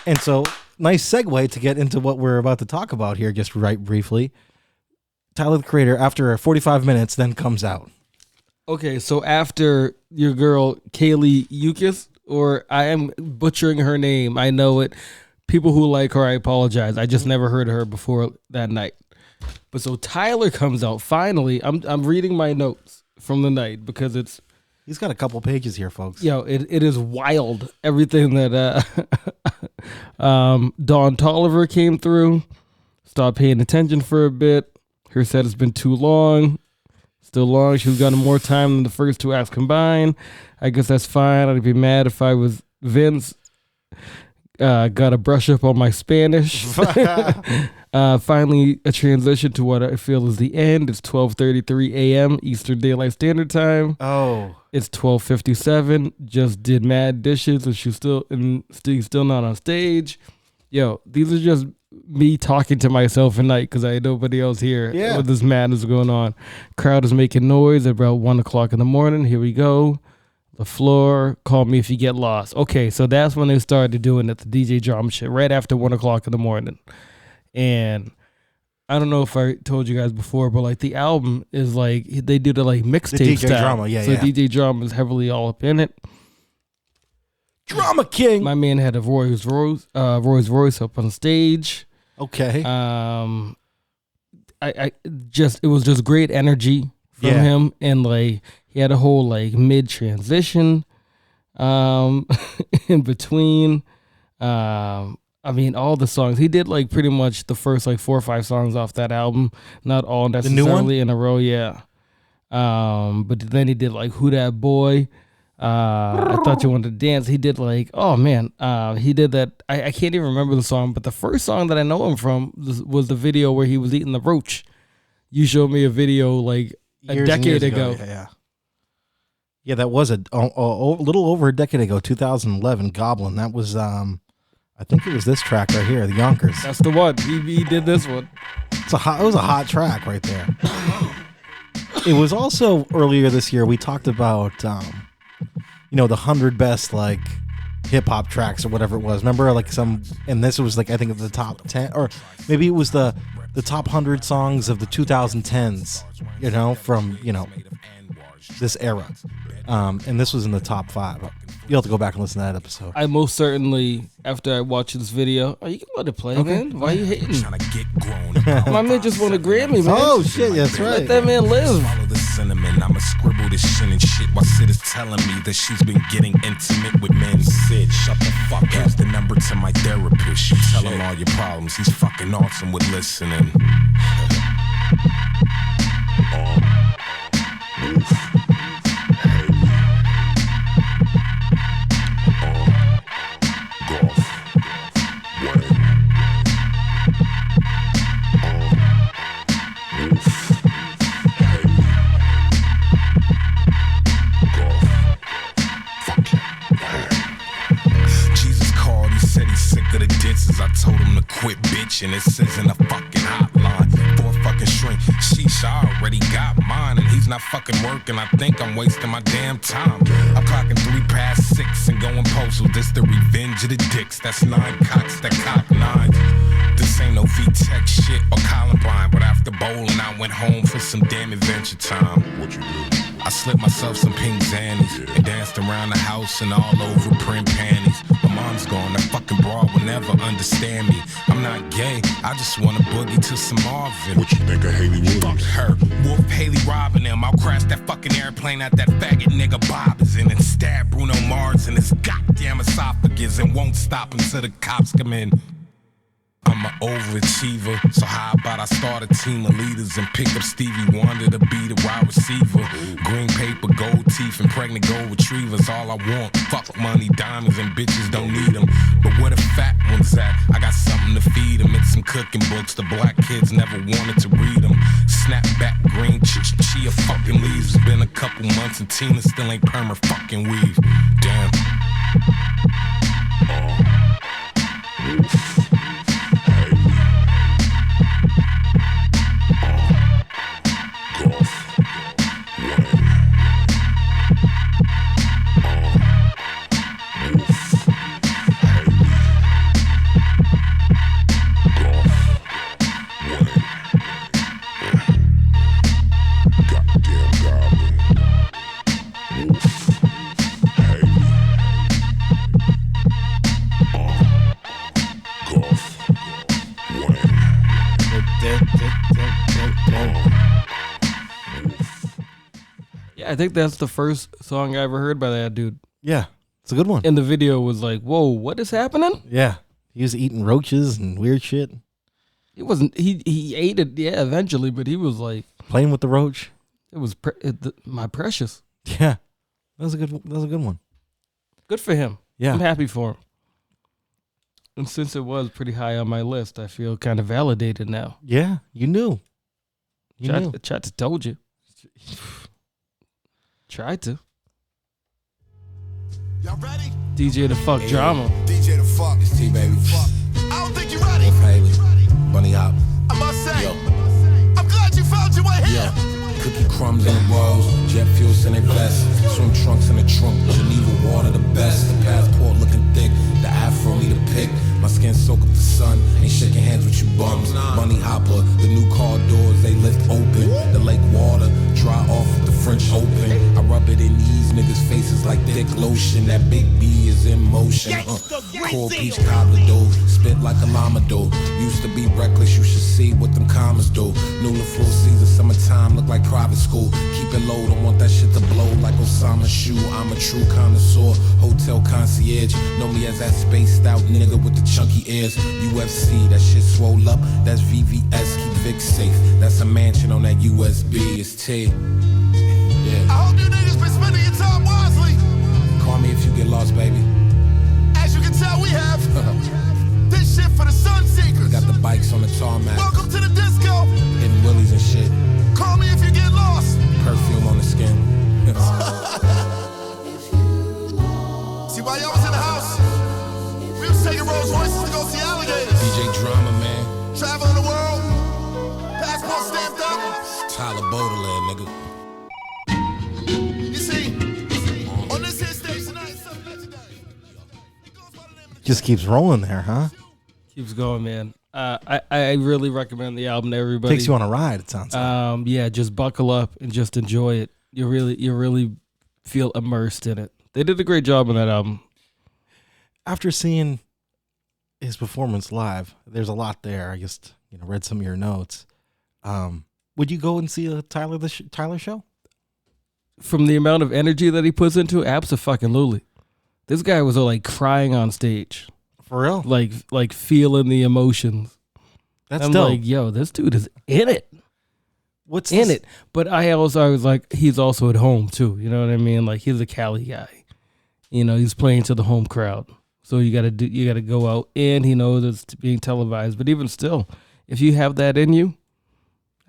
And so, nice segue to get into what we're about to talk about here, just right briefly. Tyler, the Creator, after 45 minutes, then comes out. Okay, so after your girl Kaylee Yukis, or I am butchering her name, I know it. People who like her, I apologize. I just never heard of her before that night. But so Tyler comes out finally. I'm reading my notes from the night because it's. He's got a couple pages here, folks. Yo, it is wild. Everything that Dawn Tolliver came through. Stopped paying attention for a bit. Her set has been too long. Still long. She's gotten more time than the first 2 acts combined. I guess that's fine. I'd be mad if I was Vince. Got to brush up on my Spanish. Finally, a transition to what I feel is the end. It's 12:33 a.m. Eastern Daylight Standard Time. Oh. It's 12:57. Just did mad dishes, and she's still not on stage. Yo, these are just me talking to myself at night because I had nobody else here. Yeah. With this madness going on. Crowd is making noise at about 1 o'clock in the morning. Here we go. The floor. Call me if you get lost. Okay, so that's when they started doing it, the DJ drama shit, right after 1 o'clock in the morning. And I don't know if I told you guys before, but like the album is like they do the like mixtape DJ style. drama, yeah, so yeah. DJ drama is heavily all up in it. Drama King. My man had a Rolls Royce up on stage. Okay. I just, it was just great energy from him, and like he had a whole like mid transition, in between. I mean, all the songs he did, like pretty much the first like 4 or 5 songs off that album, not all necessarily in a row, yeah. But then he did like Who Dat Boy. I Thought You Wanted to Dance. He did like, oh man, he did that. I can't even remember the song, but the first song that I know him from was the video where he was eating the roach. You showed me a video like a decade ago. Yeah, that was a little over a decade ago, 2011, Goblin. That was, I think it was this track right here, the Yonkers. That's the one. He did this one. It was a hot track right there. It was also earlier this year, we talked about, the 100 best, like, hip-hop tracks or whatever it was. Remember, like, and this was, like, I think of the top 10, or maybe it was the top 100 songs of the 2010s, from, this era. And this was in the top 5. You'll have to go back and listen to that episode. I most certainly, after I watch this video, you can let it play, man. Why are you hating? My man just won a Grammy, man. Oh, shit, that's right. Let that man live. Swallow the cinnamon, I'ma scribble this shit and shit while Sid is telling me that she's been getting intimate with men. Sid, shut the fuck up. Here's the number to my therapist. You tell him all your problems. He's fucking awesome with listening. extension. This isn't a fucking hotline for a fucking shrink. Sheesh, I already got mine, and he's not fucking working. I think I'm wasting my damn time. I'm clocking 3 past 6 and going postal. This the revenge of the dicks. That's 9 cocks that cock 9s. This ain't no V-Tech shit or Columbine, but after bowling, I went home for some damn adventure time. What you do? I slipped myself some pink zannies and danced around the house and all over print panties. My mom's gone, that fucking broad will never understand me. I'm not gay, I just wanna boogie to some Marvin. What you think of Haley Williams? Fuck her, Wolf Haley robbing them. I'll crash that fucking airplane at that faggot nigga Bob is in and stab Bruno Mars in his goddamn esophagus and won't stop until the cops come in. I'm an overachiever, so how about I start a team of leaders and pick up Stevie Wonder to be the wide receiver? Green paper, gold teeth, and pregnant gold retrievers, all I want. Fuck money, diamonds, and bitches don't need them. But where the fat ones at? I got something to feed them. It's some cooking books, the black kids never wanted to read them. Snapback, green, chia fucking leaves. It's been a couple months and Tina still ain't perma fucking weave. Damn. I think that's the first song I ever heard by that dude. Yeah, it's a good one. And the video was like, whoa, what is happening? Yeah, he was eating roaches and weird shit. He wasn't, he ate it, yeah, eventually, but he was like. Playing with the roach. It was my precious. Yeah, that was a good one. Good for him. Yeah. I'm happy for him. And since it was pretty high on my list, I feel kind of validated now. Yeah, you knew. Tried to told you. Tried to. Y'all ready? DJ the fuck drama. DJ the fuck. It's T, baby. I don't think you're ready. Wolf Haley, Bunny Hop. I must say, Yo. I'm glad you found your way here. Yeah. Cookie crumbs in the rolls, jet fuel in their vest, swim trunks in the trunk, Geneva water the best. The passport looking thick, the afro need a pick. My skin soak up the sun, ain't shaking hands with you bums. Bunny hopper, the new car doors they lift open. The lake water dry off with the French Open. I rub it in these niggas' faces like thick lotion. That big B is in motion. Cold peach cobbler dough, spit like a llama dough. Used to be reckless, you should see what them commas do. New full season, summertime look like private school. Keep it low, don't want that shit to blow like Osama's shoe. I'm a true connoisseur, hotel concierge. Know me as that spaced out nigga with the chunky ears. UFC, that shit swole up, that's VVS. Keep Vic safe, that's a mansion on that USB. It's T. Yeah. I hope you niggas been spending your time wisely. Call me if you get lost, baby. As you can tell, we have this shit for the sun seekers. Got the bikes on the tarmac. Welcome to the disco. Hitting willies and shit. Call me if you get lost. Perfume on the skin. See, while y'all was in the house, we was taking Rolls Royces to go see alligators. DJ Drama, man. Traveling the world. Passport stamped up. It's Tyler Baudelaire, nigga. You see, on this here stage tonight, something legendary. Just keeps rolling there, huh? Keeps going, man. I really recommend the album to everybody. Takes you on a ride, it sounds like. Yeah, just buckle up and just enjoy it. You really feel immersed in it. They did a great job on that album. After seeing his performance live, there's a lot there. I just read some of your notes. Would you go and see a Tyler show? From the amount of energy that he puts into it, abso-fucking-lutely. This guy was like crying on stage. For real? Like feeling the emotions. That's I'm dope. like, yo, this dude is in it. What's in it? But I was like, he's also at home too. You know what I mean? Like he's a Cali guy. He's playing to the home crowd. So you gotta go out, and he knows it's being televised. But even still, if you have that in you,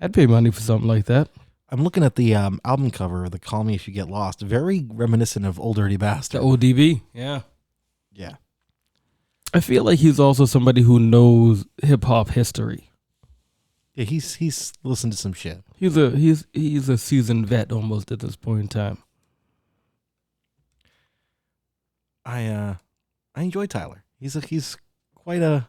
I'd pay money for something like that. I'm looking at the album cover, the Call Me If You Get Lost. Very reminiscent of Old Dirty Bastard. The ODB, yeah. Yeah. I feel like he's also somebody who knows hip hop history. Yeah, he's listened to some shit. He's a seasoned vet almost at this point in time. I enjoy Tyler. He's quite a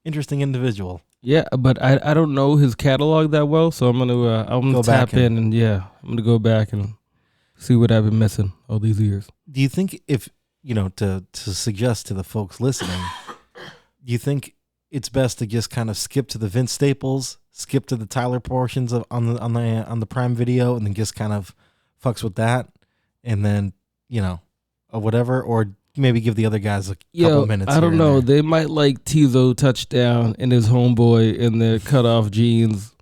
interesting individual. Yeah, but I don't know his catalog that well, so I'm gonna tap in and I'm gonna go back and see what I've been missing all these years. Do you think if to suggest to the folks listening, do you think it's best to just kind of skip to the Vince Staples, skip to the Tyler portions on the Prime Video, and then just kind of fucks with that, and then or whatever, or maybe give the other guys a couple minutes? I don't know. They might like Tizo Touchdown and his homeboy in their cutoff jeans,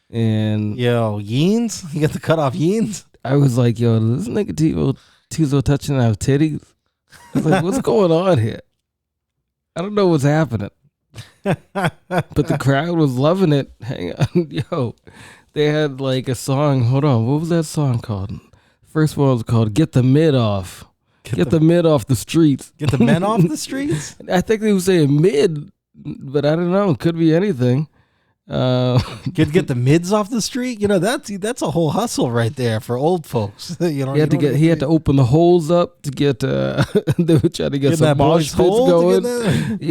and Yeens. You got the cutoff Yeens. I was like, this nigga Tizo Touchdown have titties. I was like, what's going on here? I don't know what's happening. But the crowd was loving it. Hang on, they had like a song. Hold on, what was that song called? First one was called "Get the Mid Off." Get the mid off the streets. Get the men off the streets. I think they were saying mid, but I don't know. It could be anything. Get the mids off the street. That's a whole hustle right there for old folks. He had to open the holes up to get. They were trying to get some mosh pits going.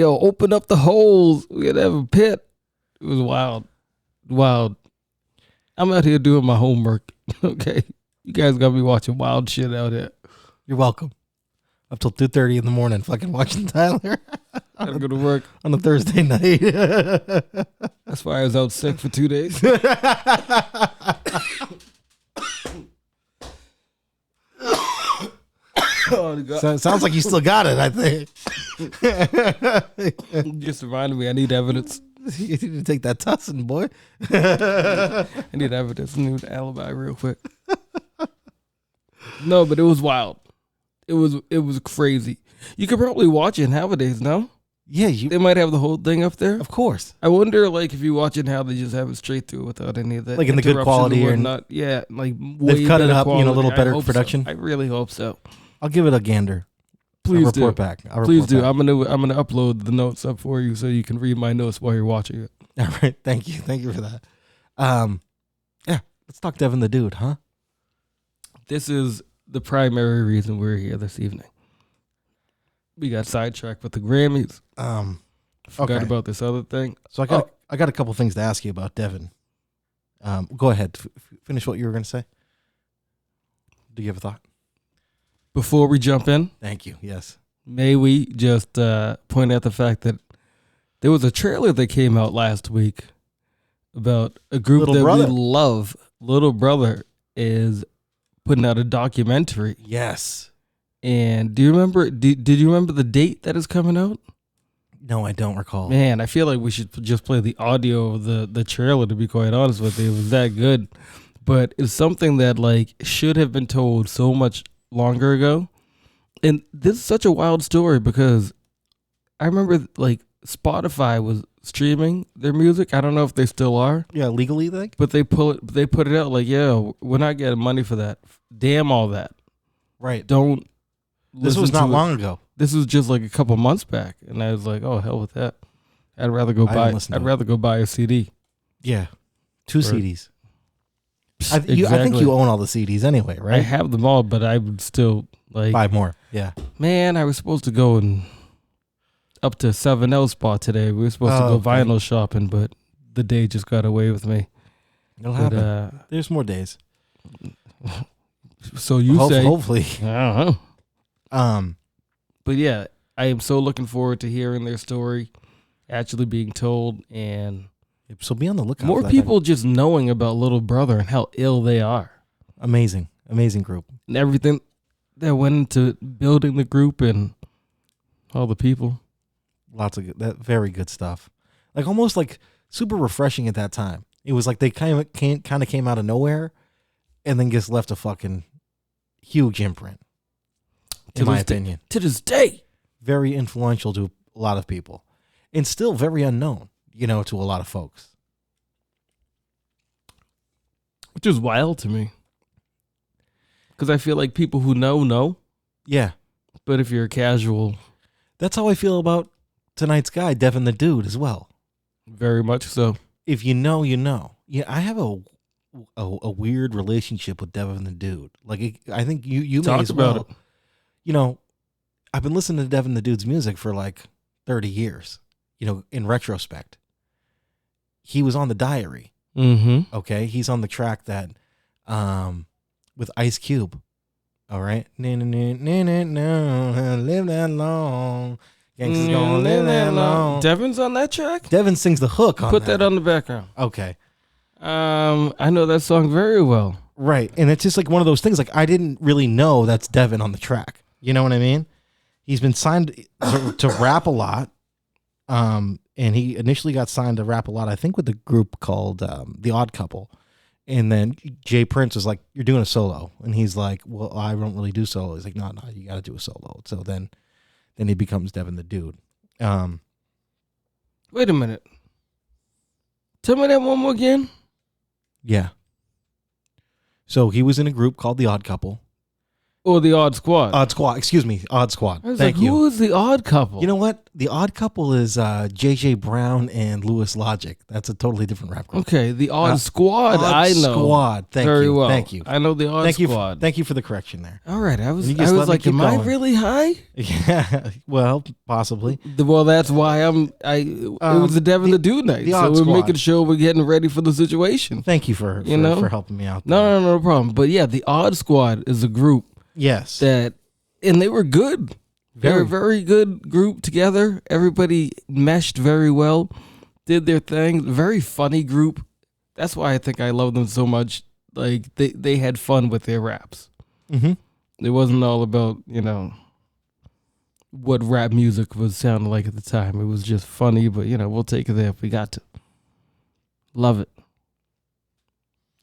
Open up the holes. We had to have a pit. It was wild. I'm out here doing my homework. Okay, you guys gotta be watching wild shit out here. You're welcome. Up till 2:30 in the morning, fucking watching Tyler. Gotta go to work on a Thursday night. That's why I was out sick for 2 days. Sounds like you still got it, I think. Just reminded me, I need evidence. You need to take that tussin, boy. I need evidence. I need an alibi real quick. No, but it was wild. It was crazy. You could probably watch it nowadays, no? Yeah, they might have the whole thing up there. Of course. I wonder, like, if you watch it how they just have it straight through without any of that, like in the good quality or not. Yeah, like they've cut it up, quality. A little better production. So. I really hope so. I'll give it a gander. Please I'll report back. Please do. I'm gonna upload the notes up for you so you can read my notes while you're watching it. All right. Thank you for that. Yeah. Let's talk Devin the Dude, huh? This is the primary reason we're here this evening. We got sidetracked with the Grammys. Forgot about this other thing. So I got a couple things to ask you about Devin. Go ahead. Finish what you were going to say. Do you have a thought? Before we jump in. Thank you. Yes. May we just point out the fact that there was a trailer that came out last week about a group we love. Little Brother is putting out a documentary. Yes. And do you remember? Did you remember the date that is coming out? No, I don't recall. Man, I feel like we should just play the audio of the trailer. To be quite honest with you, it was that good. But it's something that like should have been told so much longer ago. And this is such a wild story because I remember like Spotify was streaming their music. I don't know if they still are. Yeah, legally, like. But they put it out like, yeah, we're not getting money for that. Damn all that. Right. Don't. This was not long ago. This was just like a couple months back, and I was like, "Oh hell with that! I'd rather go buy a CD." Yeah, 2 CDs. I think you own all the CDs anyway, right? I have them all, but I would still like buy more. Yeah, man, I was supposed to go and up to 7L spot today. We were supposed to go vinyl shopping, but the day just got away with me. It'll happen. There's more days. So you say? Hopefully. I don't know. But yeah, I am so looking forward to hearing their story actually being told, and so be on the lookout. More people just knowing about Little Brother and how ill they are. Amazing group, and everything that went into building the group and all the people. Lots of that very good stuff. Like almost like super refreshing at that time. It was like they kind of came out of nowhere, and then just left a fucking huge imprint. In my opinion. To this day. Very influential to a lot of people. And still very unknown, to a lot of folks. Which is wild to me. Because I feel like people who know. Yeah. But if you're a casual. That's how I feel about tonight's guy, Devin the Dude, as well. Very much so. If you know, you know. Yeah, I have a weird relationship with Devin the Dude. Like, I think you may Talk as about well. it. You know, I've been listening to Devin the Dude's music for like 30 years. You know, in retrospect, he was on the Diary. Mm-hmm. Okay, he's on the track that, with Ice Cube. All right, live that long. Gangsters gonna live that long. Devin's on that track? Devin sings the hook on Put that on the background. Okay. I know that song very well. Right. And it's just like one of those things, like I didn't really know that's Devin on the track. You know what I mean? He's been signed to rap a lot. And he initially got signed to rap a lot, I think, with the group called The Odd Couple. And then Jay Prince was like, "You're doing a solo." And he's like, "Well, I don't really do solo." He's like, no, you got to do a solo. So then he becomes Devin the Dude. Wait a minute. Tell me that one more again. Yeah. So he was in a group called The Odd Couple. Or The Odd Squad. Odd Squad. Excuse me. Odd Squad. I was Thank like, you. who is The Odd Couple? You know what? The Odd Couple is JJ Brown and Louis Logic. That's a totally different rap group. Okay, The Odd Squad, Odd I know. Squad. Thank very you. well. Thank you. I know The Odd Squad. Thank you for the correction there. All right, I was You just let me like, keep am I going. really high? Yeah. Well, possibly. Well, that's why it was the Devin the Dude night. the So Odd we're Squad. making sure we're getting ready for the situation. Thank you for helping me out. No problem. But yeah, The Odd Squad is a group Yes. and they were good. They're a Very. very good group together. Everybody meshed very well, did their thing. Very funny group. That's why I think I love them so much. Like they had fun with their raps. Mm-hmm. It wasn't all about, what rap music was sounding like at the time. It was just funny, but we'll take it there if we got to. Love it.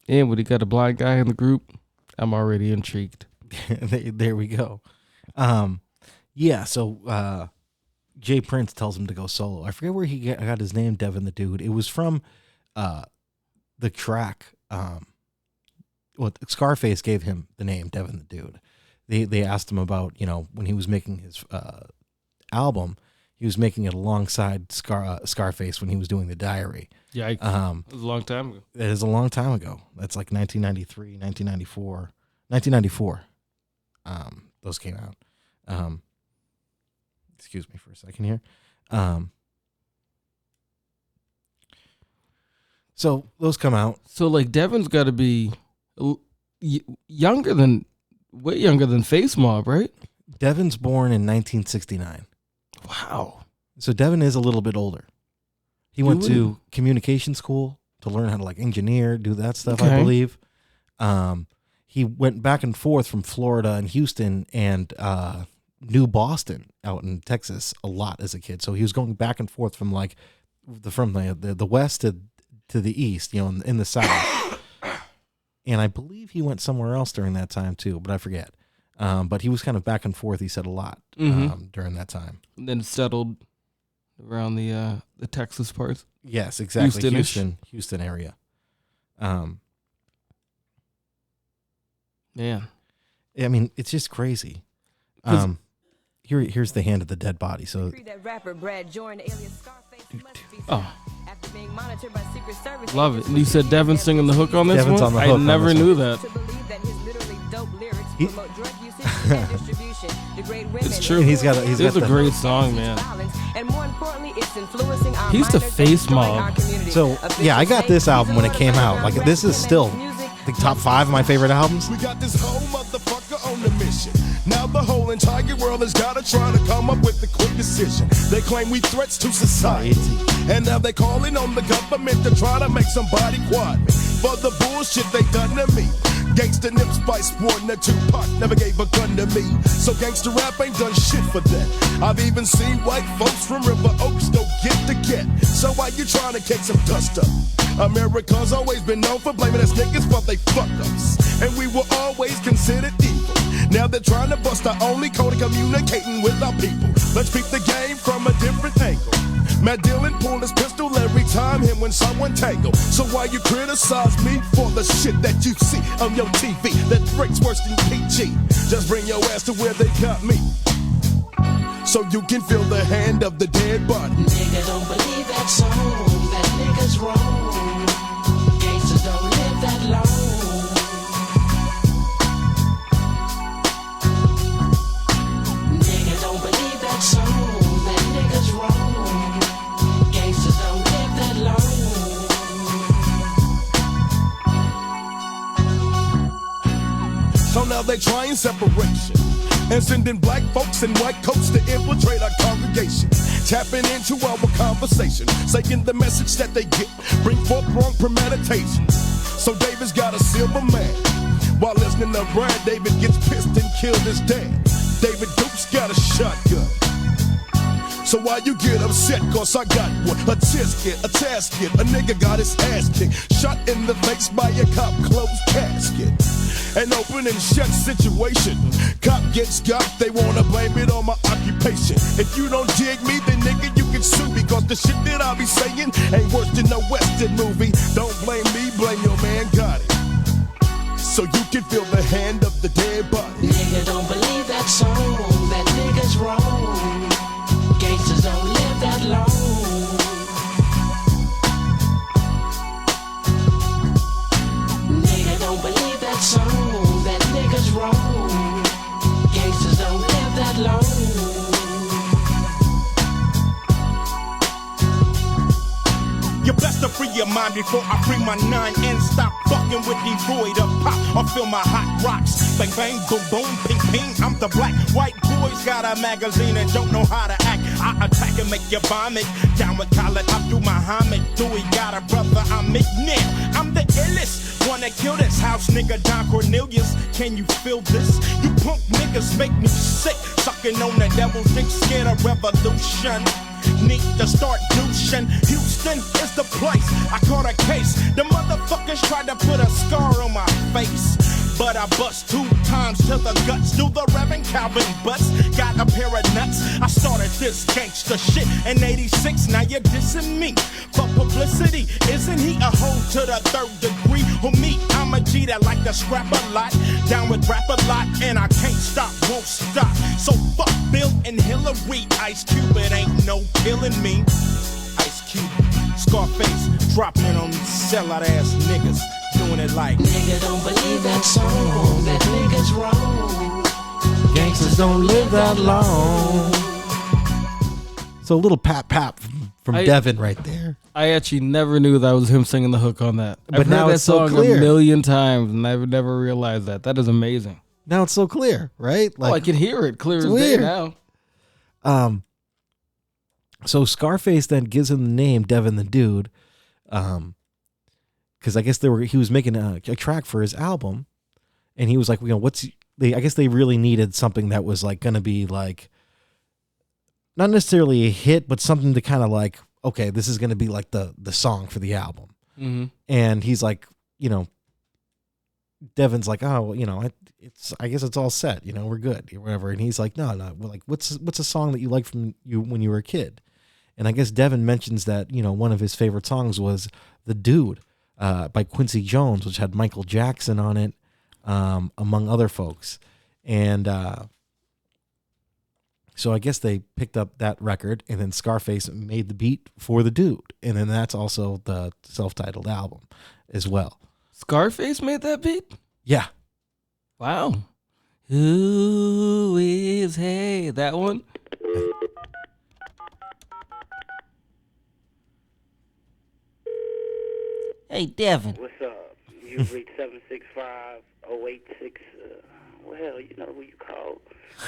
And when he got a blind guy in the group, I'm already intrigued. There we go. Yeah, so Jay Prince tells him to go solo. I forget where he got his name, Devin the Dude. It was from the track. Scarface gave him the name Devin the Dude. They asked him about, when he was making his album, he was making it alongside Scarface when he was doing the Diary. Yeah, it was a long time ago. It is a long time ago. That's like 1993, 1994. 1994. Those came out. Excuse me for a second here. So those come out. So like Devin's got to be way younger than Face Mob, right? Devin's born in 1969. Wow. So Devin is a little bit older. He went to communication school to learn how to like engineer, do that stuff, Okay. I believe. He went back and forth from Florida and Houston and New Boston out in Texas a lot as a kid. So he was going back and forth from like the west to the east, in the south. And I believe he went somewhere else during that time too, but I forget. But he was kind of back and forth. He said a lot during that time. And then settled around the Texas parts. Yes, exactly. Houston-ish. Houston area. Man. I mean, it's just crazy. Here's the hand of the dead body. So Oh. Love it. And you said Devin singing the hook on this Devin's one? on the I hook on never this knew one. that. It's true. He's got It's a great song, man. He's the Face Mob. So yeah, I got this album when it came out. Like this is still the top 5 of my favorite albums. We got this whole motherfucker on the mission. Now the whole entire world has gotta try to come up with a quick decision. They claim we threats to society, and now they calling on the government to try to make somebody quiet me for the bullshit they done to me. Gangsta Nip Spice sporting a Tupac never gave a gun to me, so gangsta rap ain't done shit for that. I've even seen white folks from River Oaks go get to get. So why you trying to kick some dust up? America's always been known for blaming us niggas for they fuck ups, and we were always considered evil. Now they're trying to bust our only code of communicating with our people. Let's peep the game from a different angle. Matt Dillon pulled his pistol every time him when someone tangled. So why you criticize me for the shit that you see on your TV that breaks worse than PG? Just bring your ass to where they got me. so you can feel the hand of the dead body. Nigga don't believe that song, that nigga's wrong. Gangsters don't live that long. Nigga don't believe that song, that nigga's wrong. Gangsters don't live that long. So now they trying separation and sending black folks in white coats to infiltrate our congregation, tapping into our conversation, saying the message that they get bring forth wrong premeditations. So David's got a silver man, while listening to Brad, David gets pissed and killed his dad. David Duke's got a shotgun. So why you get upset? Cause I got one. A tisket, a tasket. A nigga got his ass kicked, shot in the face by a cop, closed casket. An open and shut situation. Cop gets got, they wanna blame it on my occupation. If you don't dig me, then nigga you can sue me. Cause the shit that I be saying ain't worse than a Western movie. Don't blame me, blame your man got it. So you can feel the hand of the dead body. Nigga don't believe that song, that nigga's wrong. Gangsters don't live that long. Nigga don't believe that song, that nigga's wrong. Gangsters don't live that long. You best to free your mind before I free my nine and stop fucking with the void of pop or feel my hot rocks. Bang bang, boom boom, ping ping. I'm the black white boys got a magazine and don't know how to act. I attack and make you vomit. Down with Khaled Abdul Muhammad. Dewey got a brother, I'm McNair. I'm the illest. Wanna kill this house nigga Don Cornelius. Can you feel this? You punk niggas make me sick. Sucking on the devil's dick, scared of revolution. Need to start douching. Houston is the place. I caught a case. The motherfuckers tried to put a scar on my face, but I bust 2 times to the guts. Do the Reverend Calvin butts. Got a pair of nuts. I started this gangster shit in 86. Now you're dissing me for publicity. Isn't he a hoe to the 3rd degree? Who me? I'm a G that like to scrap a lot. Down with rap a lot, and I can't stop, won't stop. So fuck Bill and Hillary. Ice Cube, it ain't no killing me. Ice Cube, Scarface, dropping it on these sellout ass niggas. Doing it like nigga don't believe that song, that nigga's wrong. Gangsters don't live that long. So a little pap from Devin right there. I actually never knew that was him singing the hook on that. But I've now heard that it's so song clear. a million times, and I've never realized that. That is amazing. Now it's so clear, right? Like, I can hear it clear as day weird. now. So Scarface then gives him the name Devin the Dude, because I guess he was making a track for his album, and he was like, I guess they really needed something that was like gonna be like not necessarily a hit, but something to kind of like, okay, this is gonna be like the song for the album. Mm-hmm. And he's like, Devin's like, oh, I guess it's all set, we're good, or whatever. And he's like, no, like, what's a song that you liked from you when you were a kid? And I guess Devin mentions that, one of his favorite songs was The Dude by Quincy Jones, which had Michael Jackson on it, among other folks. And so I guess they picked up that record, and then Scarface made the beat for The Dude. And then that's also the self-titled album as well. Scarface made that beat? Yeah. Wow. Who is hey? That one? Hey, Devin. What's up? You've reached 765-086. Well, you know who you called,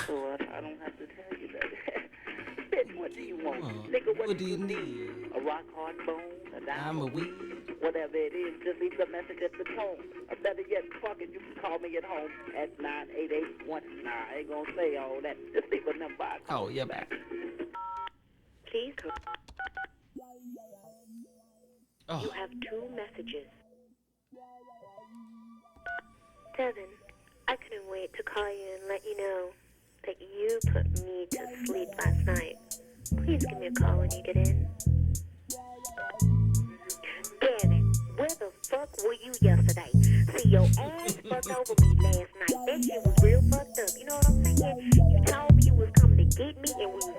so I don't have to tell you that. Bitch, what do you want? Nigga, what do you need? A rock hard bone? A diamond weed? Whatever it is, just leave the message at the tone. Or better yet, fuck it, you can call me at home at 9881. Nah, I ain't gonna say all that. Just leave a number. Oh, yeah, back. Please call. Oh. You have 2 messages. Devin, I couldn't wait to call you and let you know that you put me to sleep last night. Please give me a call when you get in. Damn it, where the fuck were you yesterday? See, your ass fucked over me last night. That shit was real fucked up. You know what I'm saying? You told me you was coming to get me and we was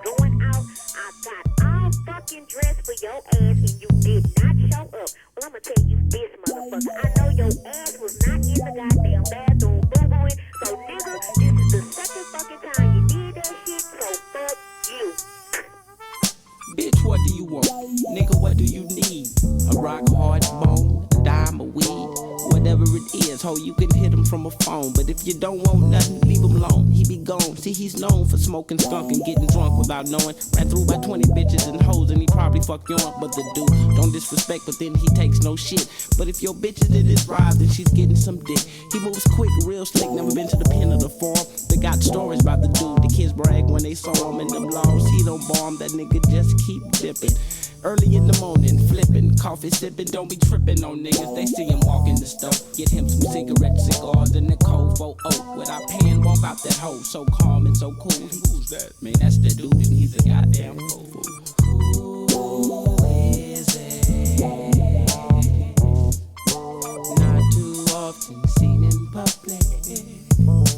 This is the second fucking time you did that shit, so fuck you. Bitch, what do you want? Nigga, what do you need? A rock hard bone, a dime of weed, whatever it is, ho, you can hit him from a phone. But if you don't want nothing, leave him alone, he be gone. See, he's known for smoking skunk and getting drunk without knowing. Ran through by 20 bitches and hoes and he probably fucked you up. But the dude don't disrespect, but then he takes no shit. But if your bitch is in his ride, then she's getting some dick. He moves quick, real slick, never been to the pen of the farm. They got stories about the dude, the kids brag when they saw him in them laws. He don't bomb, that nigga just keep dipping. Early in the morning, flipping, coffee sipping, don't be tripping on niggas. They see him walk in the store, get him some cigarettes, cigars, and the cold 4-0. Without paying, walk out that hoe, so calm and so cool. Who's that? Man, that's the dude, and he's a goddamn fool. Who is it? Not too often seen in public.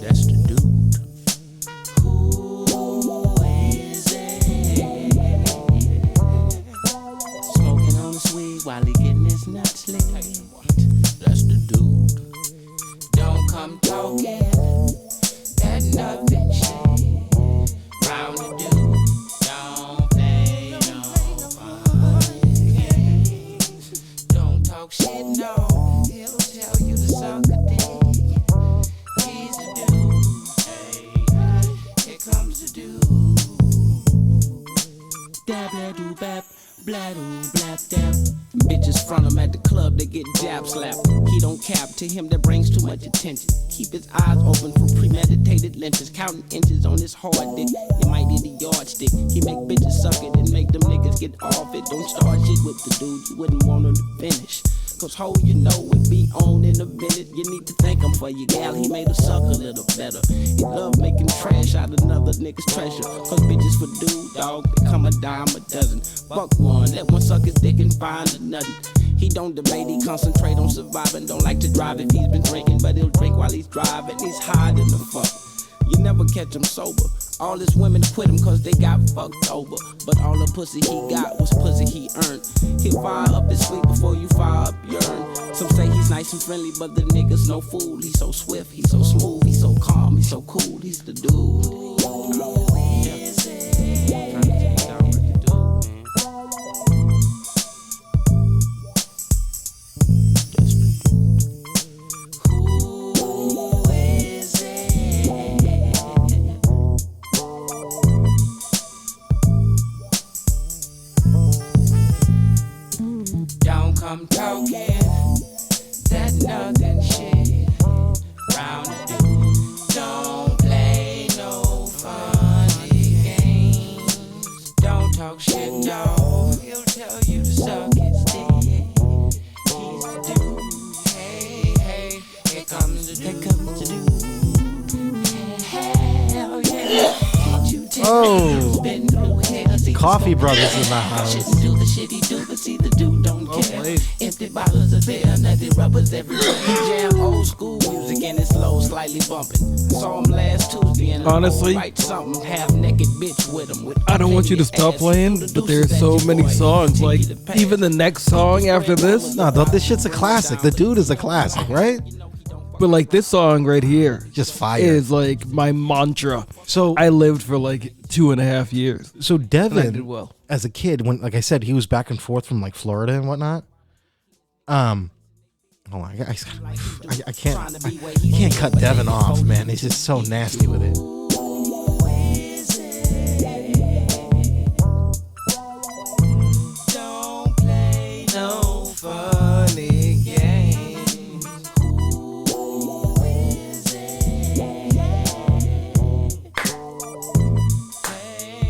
That's the dude. Who is it? Smoking on the sweet while he getting his nuts lit. That's the dude. Don't come talking that nothing shit. Round the dude. Don't play no fun games. Don't talk shit, no. He'll tell you to suck a dick. He's the dude. Hey, here comes the dude. Dab, blah, doo, bap, blah, doo, blap, dab. Bitches front him at the club, they get jab slapped. He don't cap, to him that brings too much attention. Keep his eyes open for premeditated lynches. Counting inches on his hard dick, you might need a yardstick. He make bitches suck it and make them niggas get off it. Don't start shit with the dude, you wouldn't want him to finish. Cause ho, you know it be on in a minute. You need to thank him for your gal, he made her suck a little better. He love making trash out of another nigga's treasure. Cause bitches for dude, dog, they come a dime a dozen. Fuck one, let one suck his dick and find a nothing. He don't debate, he concentrate on surviving. Don't like to drive if he's been drinking, but he'll drink while he's driving. He's hiding the fuck. You never catch him sober. All his women quit him cause they got fucked over. But all the pussy he got was pussy he earned. He'll fire up his sleep before you fire up yourn. Some say he's nice and friendly, but the nigga's no fool. He's so swift, he's so smooth, he's so calm, he's so cool, he's the dude. I'm talking that nothing shit round the dude. Don't play no funny games. Don't talk shit, no. He'll tell you to suck his dick. He's the dude. Hey, hey, here comes the dude. Here comes the dude. Hell yeah. Can't you tell been through hell? Coffee Brothers in the house. Shouldn't do the shit he do, but see the dude don't care. Empty bottles of beer, nutty rubbers everywhere. He jam old school music and it's low, slightly bumping. I saw him last Tuesday and honestly, write something half naked bitch with him. I don't want you to stop playing, but there's so many songs. Like even the next song after this. No, this shit's a classic. The dude is a classic, right? But like this song right here, just fire, is like my mantra. So I lived for like 2.5 years. So Devin, did well as a kid, when like I said, he was back and forth from like Florida and whatnot. Hold on, I can't cut Devin off, man. He's just so nasty with it. Don't play no funny games. Who is it? Hey,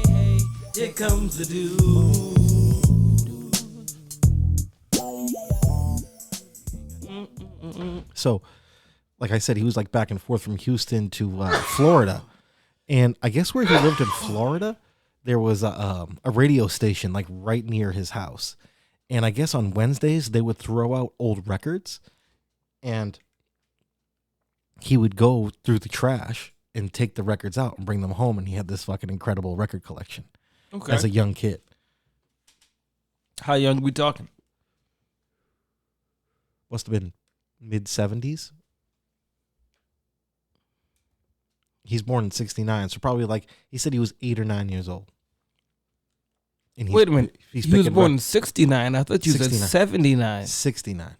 hey, here comes the dude. So, like I said, he was like back and forth from Houston to Florida, and I guess where he lived in Florida, there was a radio station like right near his house, and I guess on Wednesdays they would throw out old records, and he would go through the trash and take the records out and bring them home, and he had this fucking incredible record collection. Okay. As a young kid. How young are we talking? Must have been mid-70s. He's born in 69, so probably like he said he was 8 or 9 years old. And Wait a minute. He was born in 69. I thought you 69. said 79. 69.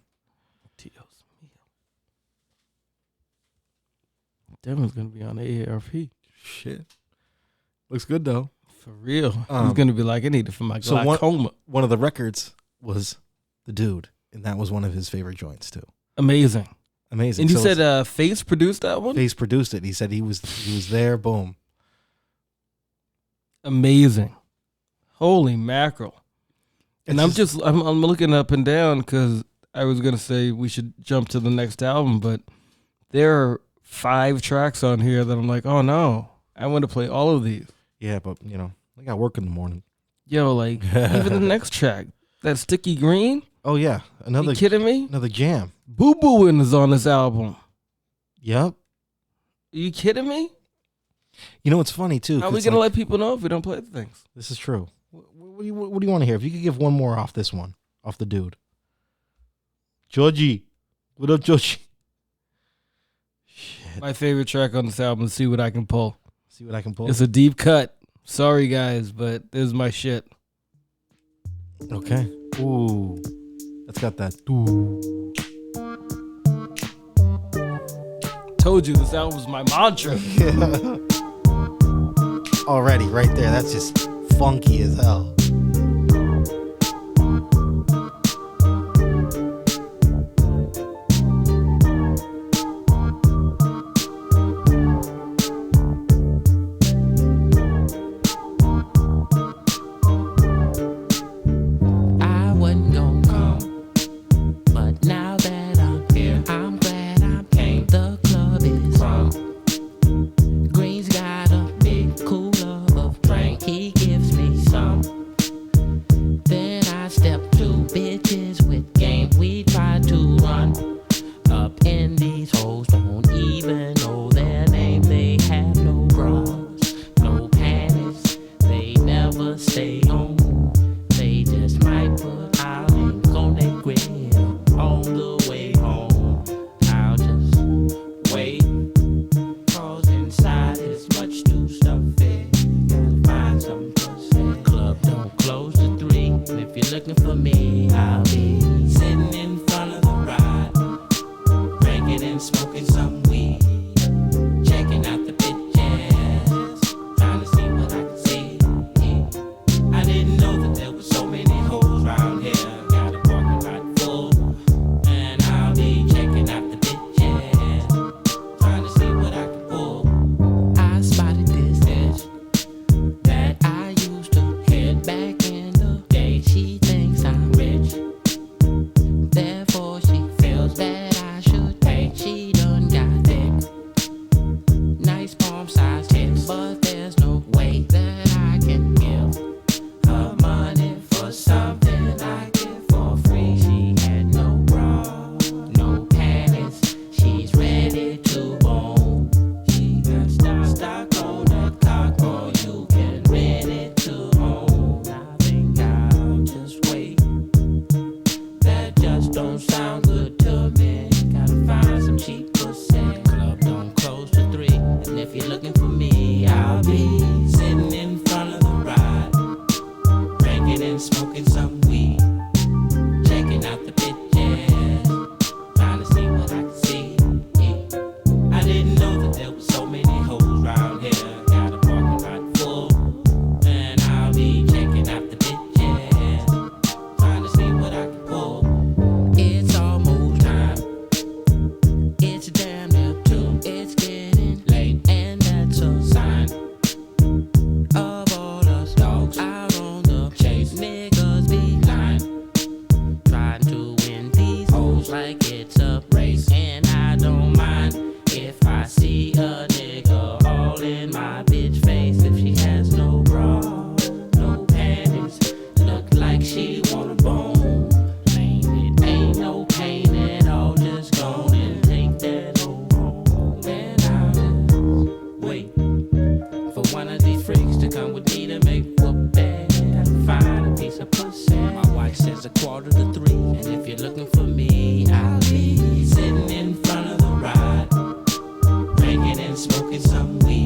Devin's going to be on AARP. Shit. Looks good, though. For real. He's going to be like, I need it for my glaucoma. One of the records was The Dude, and that was one of his favorite joints, too. Amazing. Amazing. And you said Face produced that one? Face produced it. He said he was there. Boom. Amazing. Holy mackerel. And I'm looking up and down because I was going to say we should jump to the next album, but there are 5 tracks on here that I'm like, oh no, I want to play all of these. Yeah, but I got work in the morning. Yo, like even the next track, that Sticky Green. Oh yeah, you kidding me? Another jam. Boo Booin' is on this album. Yep. Are you kidding me? You know what's funny too? How are we gonna let people know if we don't play the things? This is true. What do you want to hear? If you could give one more off this one, off The Dude. Georgie, what up, Georgie? Shit. My favorite track on this album is See What I Can Pull. See What I Can Pull. It's a deep cut. Sorry guys, but this is my shit. Okay. Ooh, that's got that. Ooh. Told you this album was my mantra. Yeah. Already, right there. That's just funky as hell. Smoking some weed.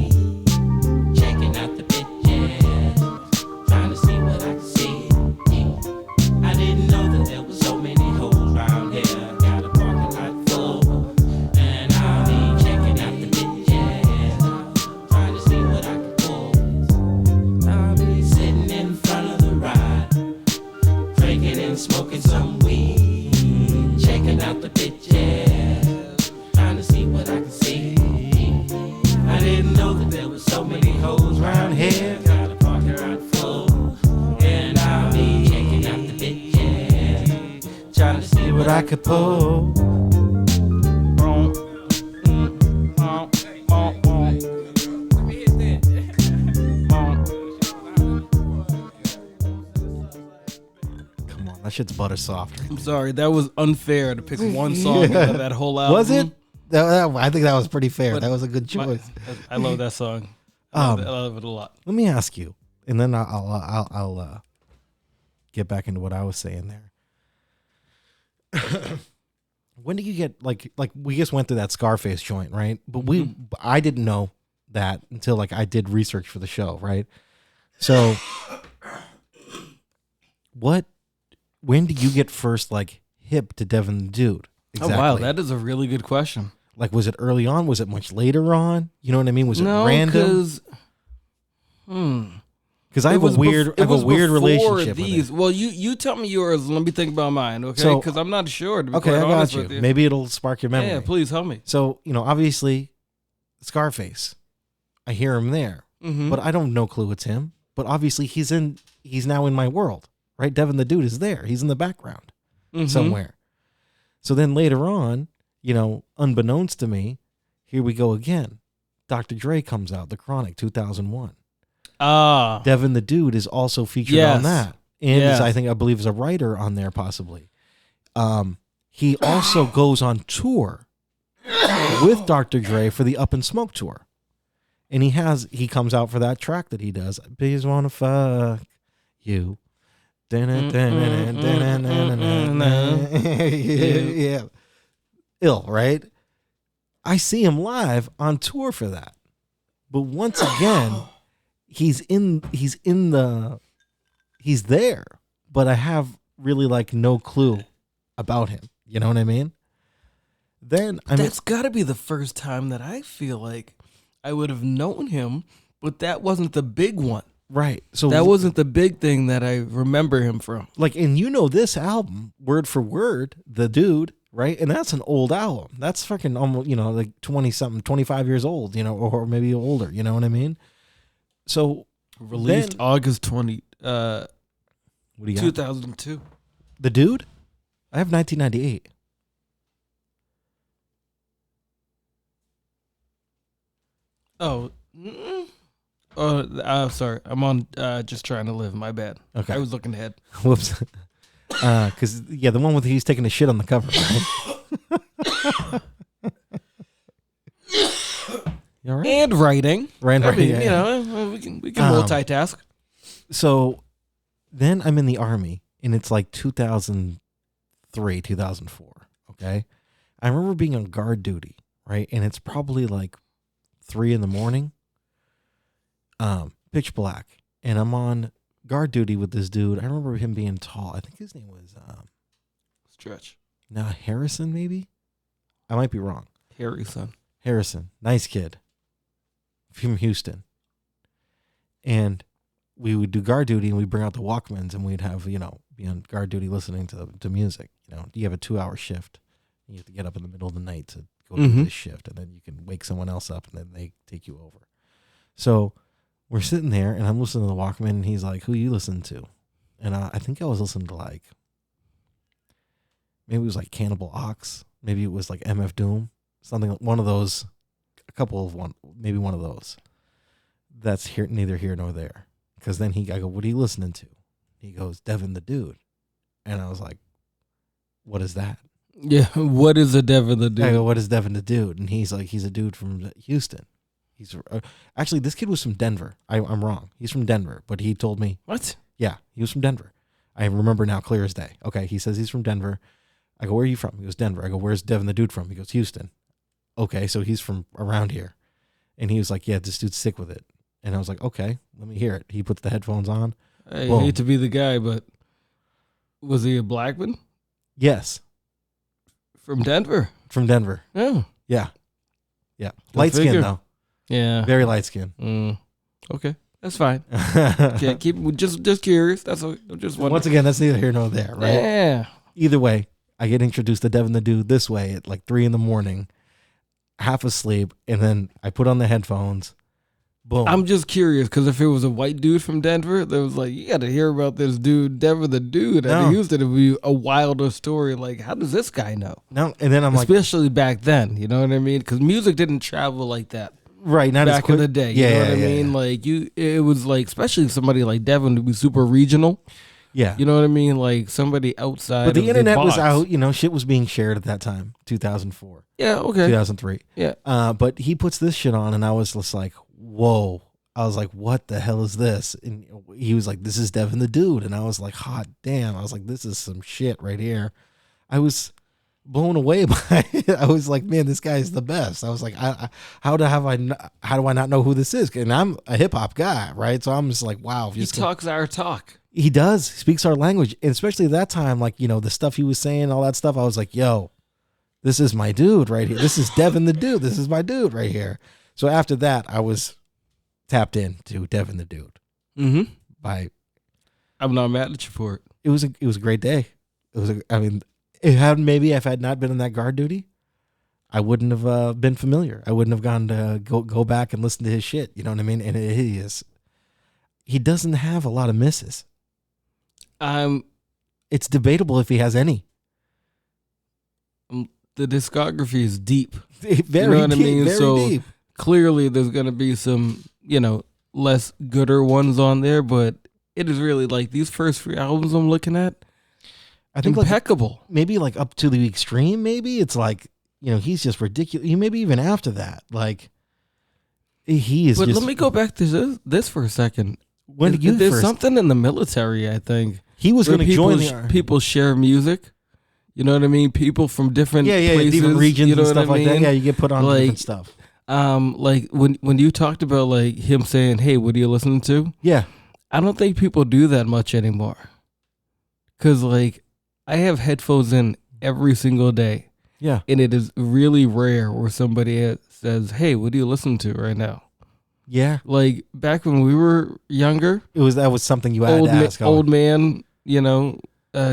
could pull. Come on, that shit's butter soft. I'm sorry, that was unfair to pick one song out of that whole album. Was it? I think that was pretty fair. That was a good choice. I love that song. I love it a lot. Let me ask you, and then I'll get back into what I was saying there. When did you get like we just went through that Scarface joint, right? But I didn't know that until like I did research for the show, right? So when did you get first like hip to Devin the Dude? Exactly. Oh wow, that is a really good question. Like, was it early on? Was it much later on? You know what I mean? Was it random? Because I have a weird relationship with it. Well, you tell me yours. Let me think about mine, okay? Because I'm not sure. To be okay, quite I got honest you. with you. Maybe it'll spark your memory. Yeah, please help me. So, obviously, Scarface. I hear him there, but I don't no clue it's him. But obviously, he's now in my world, right? Devin the Dude is there. He's in the background somewhere. So then later on, unbeknownst to me, here we go again. Dr. Dre comes out, The Chronic, 2001. Devin the Dude is also featured on that. And I believe is a writer on there possibly. He also goes on tour with Dr. Dre for the Up in Smoke tour. And he comes out for that track that he does. Please wanna fuck you. Yeah. Ill, right? I see him live on tour for that. But once again, he's there, but I have really like no clue about him. You know what I mean? That's got to be the first time that I feel like I would have known him, but that wasn't the big one. Right. So that wasn't the big thing that I remember him from. Like, and this album, word for word, The Dude, right? And that's an old album. That's fucking almost, like 20-something, 25 years old, or maybe older. You know what I mean? So released August 20, what do you got? 2002. The Dude? I have 1998. Oh, sorry. I'm on Just Trying to Live. My bad. Okay. I was looking ahead. Whoops. Because, the one with he's taking a shit on the cover, right? You all right? And writing. Right, I mean, yeah. we can multitask. So then I'm in the Army, and it's like 2003, 2004, okay? I remember being on guard duty, right? And it's probably like 3 a.m, pitch black, and I'm on guard duty with this dude. I remember him being tall. I think his name was Stretch. No, Harrison, maybe? I might be wrong. Harrison. Nice kid. From Houston. And we would do guard duty, and we'd bring out the Walkmans, and we'd have, be on guard duty listening to music. You have a 2-hour shift. You have to get up in the middle of the night to go to this shift, and then you can wake someone else up, and then they take you over. So we're sitting there, and I'm listening to the Walkman, and he's like, who you listen to? And I think I was listening to like, maybe it was like Cannibal Ox. Maybe it was like MF Doom. Something, one of those, maybe one of those. That's neither here nor there. Because then I go, what are you listening to? He goes, Devin the Dude. And I was like, what is that? Yeah, what is a Devin the Dude? I go, what is Devin the Dude? And he's like, he's a dude from Houston. He's actually, this kid was from Denver. I'm wrong. He's from Denver, but he told me. What? Yeah, he was from Denver. I remember now clear as day. Okay, he says he's from Denver. I go, where are you from? He goes, Denver. I go, where's Devin the Dude from? He goes, Houston. Okay, so he's from around here. And he was like, yeah, this dude's sick with it. And I was like, okay, let me hear it. He puts the headphones on. I hate to be the guy, but was he a Blackman? Yes. From Denver? From Denver. Oh. Yeah. Yeah. Light skin, though. Yeah. Very light skin. Okay. That's fine. Yeah, keep just curious. That's all, just wondering. Once again, that's neither here nor there, right? Yeah. Either way, I get introduced to Devin the Dude this way at like 3 a.m, half asleep, and then I put on the headphones. Boom. I'm just curious because if it was a white dude from Denver, that was like, you got to hear about this dude, Devin the dude out of Houston. It would be a wilder story. Like, how does this guy know? No, and then I'm especially back then, you know what I mean? Because music didn't travel like that, right? Not back as quick. in the day. You know what I mean? Like it was like, especially somebody like Devin to be super regional. Yeah, you know what I mean? Like somebody outside. But the internet was box. out. You know, shit was being shared at that time, 2004. Yeah, okay. 2003. Yeah. But he puts this shit on, and I was just like, whoa. I was like, what the hell is this? And he was like, this is Devin the Dude. And I was like, hot damn. I was like, this is some shit right here. I was blown away by it. I was like, man, this guy is the best. I was like, how do I not know who this is? And I'm a hip hop guy, right? So I'm just like, wow. He talks our talk. He does. He speaks our language. And especially at that time, like, you know, the stuff he was saying, all that stuff, I was like, yo, this is my dude right here. This is Devin the Dude. This is my dude right here. So after that, I was tapped into Devin the Dude. Mm-hmm. I'm not mad at you for it. It was a great day. Maybe if I had not been on that guard duty, I wouldn't have been familiar. I wouldn't have gone to go back and listen to his shit. You know what I mean? And he doesn't have a lot of misses. It's debatable if he has any. The discography is deep. Very you know what deep, I mean? very so deep. Clearly there's going to be some, you know, less gooder ones on there, but it is really like these first 3 albums I'm looking at, I think impeccable. Like, maybe like up to the extreme, maybe it's like, you know, he's just ridiculous. Maybe even after that, like he is. But just, let me go back to this for a second. When did you there's first? Something in the military, I think. He was going to join the army. People share music. You know what I mean? People from different places, different regions, you know and stuff what I mean? like that. Yeah, you get put on different stuff. Like when you talked about like him saying, "Hey, what are you listening to?" Yeah, I don't think people do that much anymore. Cause like I have headphones in every single day. Yeah, and it is really rare where somebody says, "Hey, what do you listen to right now?" Yeah, like back when we were younger, that was something you had to ask. Old man, you know,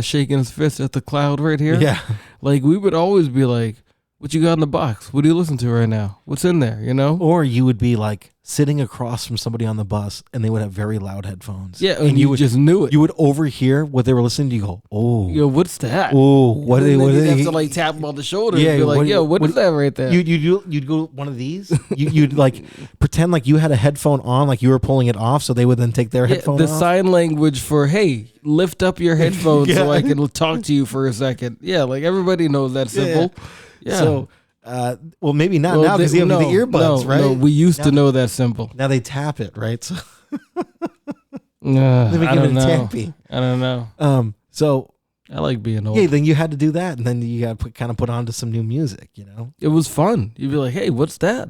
shaking his fist at the cloud right here. Yeah, like we would always be like, "What you got in the box? What do you listen to right now? What's in there?" You know, or you would be like sitting across from somebody on the bus, and they would have very loud headphones. Yeah, and you just knew it. You would overhear what they were listening to. You go, "Oh, yo, what's that? Oh, what?" You'd have to like tap them on the shoulder. Yeah, and be like, "Yo, what is that right there?" You'd go one of these. You'd like pretend like you had a headphone on, like you were pulling it off, so they would then take their headphone off. The sign language for, "Hey, lift up your headphones so I can talk to you for a second." Yeah, like everybody knows that simple. Yeah. So. Well, maybe not now because you have the earbuds, right? No, we used to know that simple. Now they tap it, right? So let me give it a tappy. I don't know. So I like being old. Yeah, then you had to do that, and then you got to kind of put on to some new music. You know, it was fun. You'd be like, "Hey, what's that?"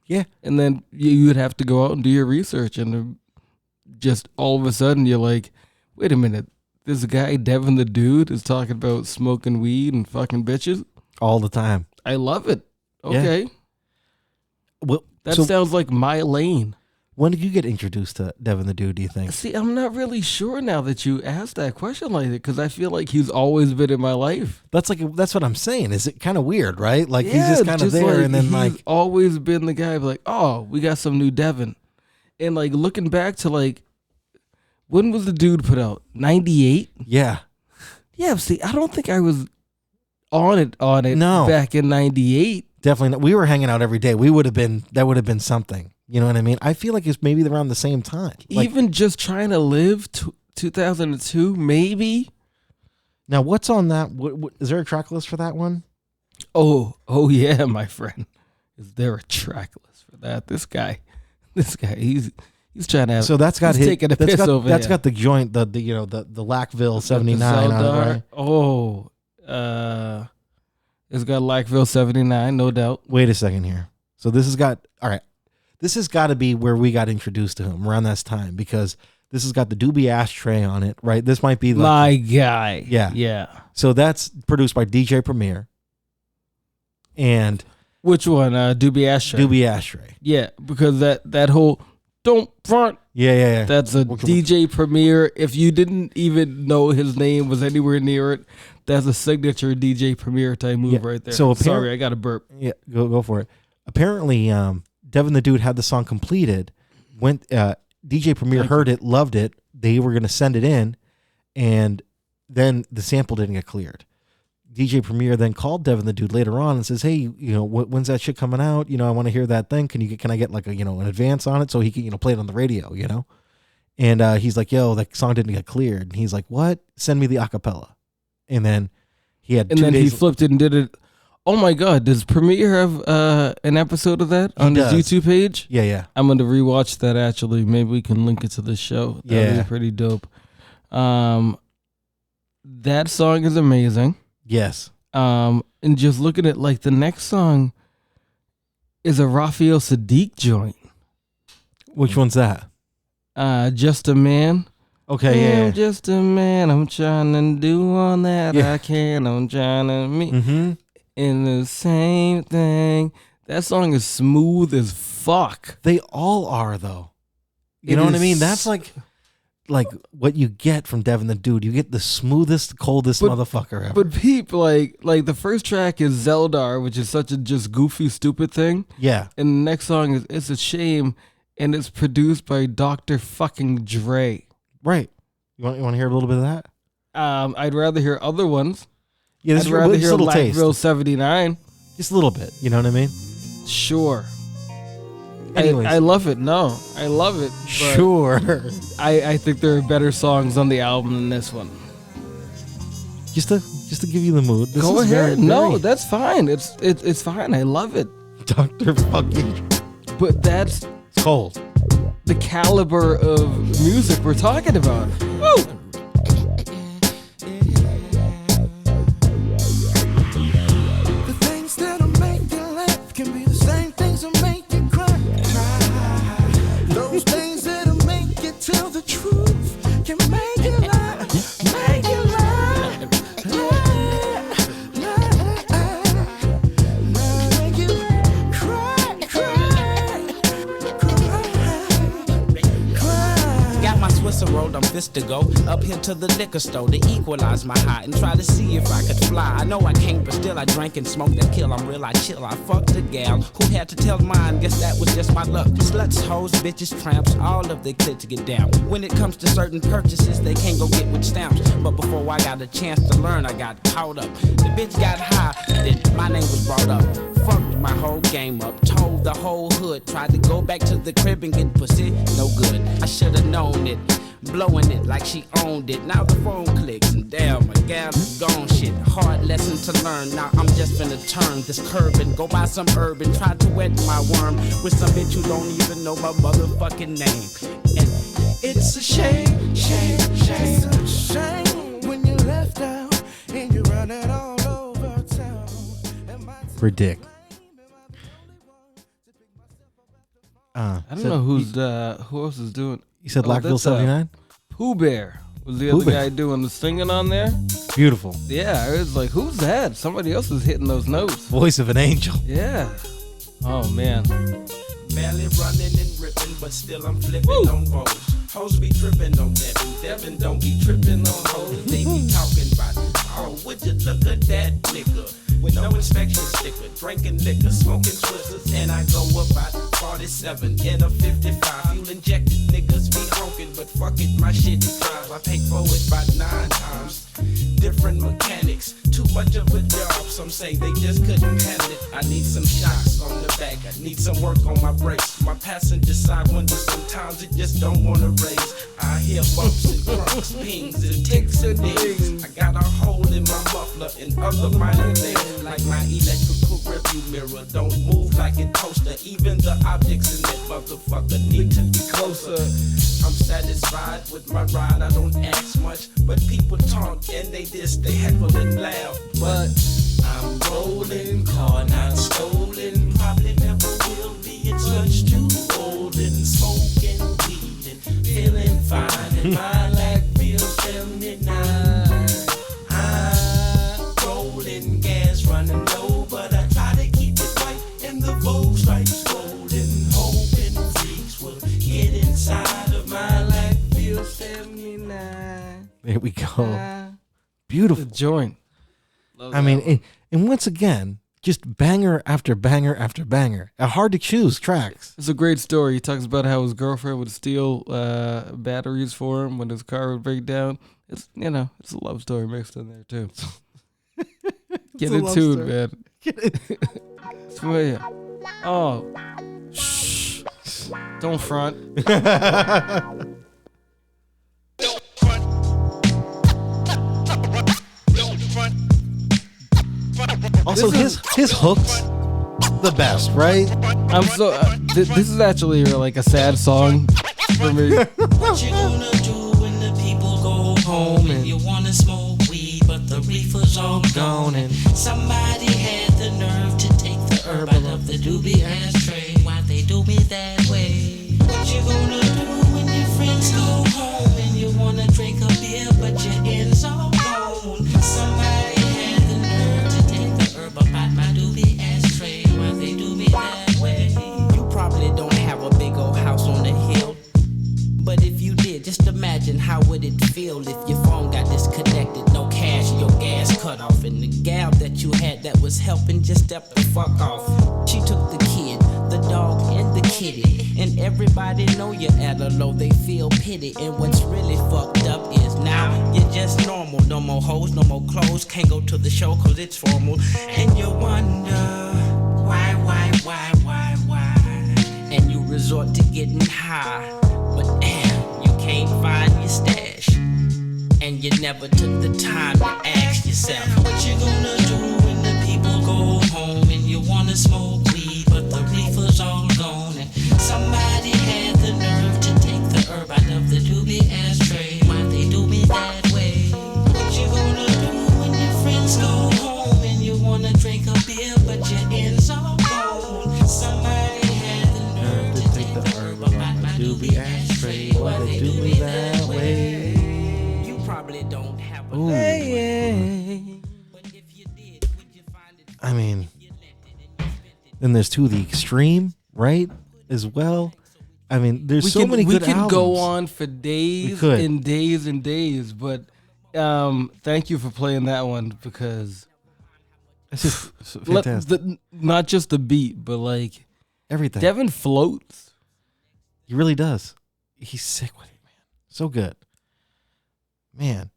Yeah, and then you would have to go out and do your research, and just all of a sudden you're like, "Wait a minute, this guy Devin the Dude is talking about smoking weed and fucking bitches all the time." I love it. Okay. Yeah. Well, that sounds like my lane. When did you get introduced to Devin the Dude, do you think? See, I'm not really sure now that you asked that question like that, because I feel like he's always been in my life. That's what I'm saying. Is it kind of weird, right? Like he's just kind of there, and then he's like always been the guy like, "Oh, we got some new Devin." And like looking back to like, when was the Dude put out? 98? Yeah. Yeah, see, I don't think I was on it no. back in 98. Definitely not. We were hanging out every day. That would have been something. You know what I mean? I feel like it's maybe around the same time. Even just trying to live 2002, maybe. Now, what's on that? Is there a track list for that one? Oh yeah, my friend. Is there a track list for that? This guy, he's trying to have. So that's got taking a piss over. That's got the joint, the Lackville 79 on it, right? Oh, it's got Lackville 79, no doubt. Wait a second here. So this has got This has got to be where we got introduced to him around this time, because this has got the Doobie Ashtray on it, right? This might be my guy. Yeah. So that's produced by DJ Premier. And which one? Doobie Ashtray. Doobie Ashtray. Yeah, because that whole don't front. Yeah. That's a DJ Premier. If you didn't even know his name was anywhere near it, that's a signature DJ Premier type move right there. So sorry, I got a burp. Yeah, go for it. Apparently, Devin the Dude had the song completed, went. DJ Premier heard it, loved it. They were gonna send it in, and then the sample didn't get cleared. DJ Premier then called Devin the Dude later on and says, "Hey, when's that shit coming out? I want to hear that thing. Can I get like a an advance on it so he can play it on the radio? And he's like, yo, that song didn't get cleared. And he's like, what? Send me the acapella. And then he had. And then he flipped it and did it. Oh my God! Does Premier have an episode of that on his YouTube page? Yeah. I'm going to rewatch that. Actually, maybe we can link it to the show. That'd be pretty dope. That song is amazing. Yes. And just looking at like the next song is a Raphael Sadiq joint. Which one's that? Just a Man. Okay, I'm just a man. I'm trying to do all that I can. I'm trying to meet in the same thing. That song is smooth as fuck. They all are though. You know what I mean? That's like what you get from Devin the Dude. You get the smoothest, coldest motherfucker ever. But Peep, like the first track is Zeldar, which is such a just goofy, stupid thing. Yeah. And the next song is It's a Shame, and it's produced by Dr. fucking Dre. Right. You want to hear a little bit of that? I'd rather hear other ones. Yeah, I'd rather hear Blackville 79. Just a little bit. You know what I mean? Sure. Anyways. I love it. No, I love it. Sure. I think there are better songs on the album than this one. Just to give you the mood. This Go is ahead. Very, no, that's fine. It's fine. I love it. Dr. fucking. But that's cold. The caliber of music we're talking about. Woo! The things that'll make you laugh can be the same things that make you cry. Those things that'll make you tell the truth can make you lie. Make you lie. Make you cry. Got my Swisser rolled, I'm fist to go up here to the liquor store to equalize my high and try to see if I could fly. I know I can't, but still I drank and smoked that kill. I'm real, I chill. I fucked a gal who had to tell mine. Guess that was just my luck. Sluts, hoes, bitches, tramps, all of they click to get down. When it comes to certain purchases, they can't go get with stamps. But before I got a chance to learn, I got caught up. The bitch got high, then my name was brought up. Fucked my whole game up, told the whole hood. Tried to go back to the crib and get pussy, no good. I should've known it, blowing it like she owned it. Now the phone clicks and damn, my gal is gone. Shit, hard lesson to learn. Now I'm just finna turn this curb and go buy some herb and try to wet my worm with some bitch who don't even know my motherfucking name. And it's a shame, shame, shame. It's a shame when you left out and you run it all over town. For Dick. I don't know who else is doing. You said Blackville 79? Pooh Bear was the other guy doing the singing on there. Beautiful. Yeah, it was like, who's that? Somebody else is hitting those notes. Voice of an angel. Yeah. Oh man. Barely running and ripping, but still I'm flipping on rolls. Hoes be tripping on Devin. Devin don't be tripping on hoes. They be talking about, oh, would you look at that nigga? With no inspection sticker, drinking liquor, smoking Twizzlers, and I go about 47 in a 55. Fuel injected niggas be honking, but fuck it, my shit drives. I paid for it about 9 times. Different mechanics, too much of a job. Some say they just couldn't handle it. I need some shocks on the back, I need some work on my brakes. My passenger side window, sometimes it just don't wanna raise. I hear bumps and crunks, pings and ticks and dings. I got a hole in my muffler and other minor things. Like my electrical review mirror don't move like a toaster. Even the objects in that motherfucker need to be closer. I'm satisfied with my ride, I don't ask much. But people talk and they diss, they heckle and laugh. But I'm rolling, car not stolen. Probably never will be, it's much too old. And smoking weed and feeling fine. And my lack feels 79. Rolling gas, running low, but I try to keep it right. And the Vogue stripes golden, hoping freaks will get inside of my life. Feel 79. There we go. Beautiful joint. I mean, and once again, just banger after banger after banger. Hard to choose tracks. It's a great story. He talks about how his girlfriend would steal batteries for him when his car would break down. It's it's a love story mixed in there too. Get into it, man. It's familiar. Oh, shh! Don't front. Also, his hooks, the best, right? I'm so. This is actually like a sad song for me. What you gonna do when the people go home and you wanna smoke weed, but the reefer's all gone and somebody had the nerve to take the herb out of the doobie ashtray? Why they do me that way? What you gonna do when your friends go home and you wanna drink a beer, but your ends all gone? Somebody had the nerve to take the herb up out my doobie ashtray. Why they do me that way? You probably don't have a big old house on the hill, but if you did, just imagine how would it feel if your phone got disconnected, no cash, your gas cut off, and the gal that you had that was helping just stepped the fuck off. She took the kid, the dog, and the kitty, and everybody know you're at a low, they feel pity, and what's really fucked up is now you're just normal, no more hoes, no more clothes, can't go to the show cause it's formal, and you wonder why, and you resort to getting high, but damn, you can't find your stash, and you never took the time to ask yourself, what you gonna do when the people go home and you wanna smoke weed, but the reefer's all gone, and somebody had the nerve to take the herb out of the doobie ashtray? Why they do me that way? What you gonna do when your friends go home and you wanna drink a beer, but your ends all gone? Somebody had the nerve to take the herb out my doobie ashtray. Why they do me that way? You probably don't have a I mean, then there's To the Extreme, right? As well. I mean, there's so many good albums. We could go on for days and days and days, but thank you for playing that one because it's just fantastic. Not just the beat, but like everything. Devin floats. He really does. He's sick with it, man. So good. Man.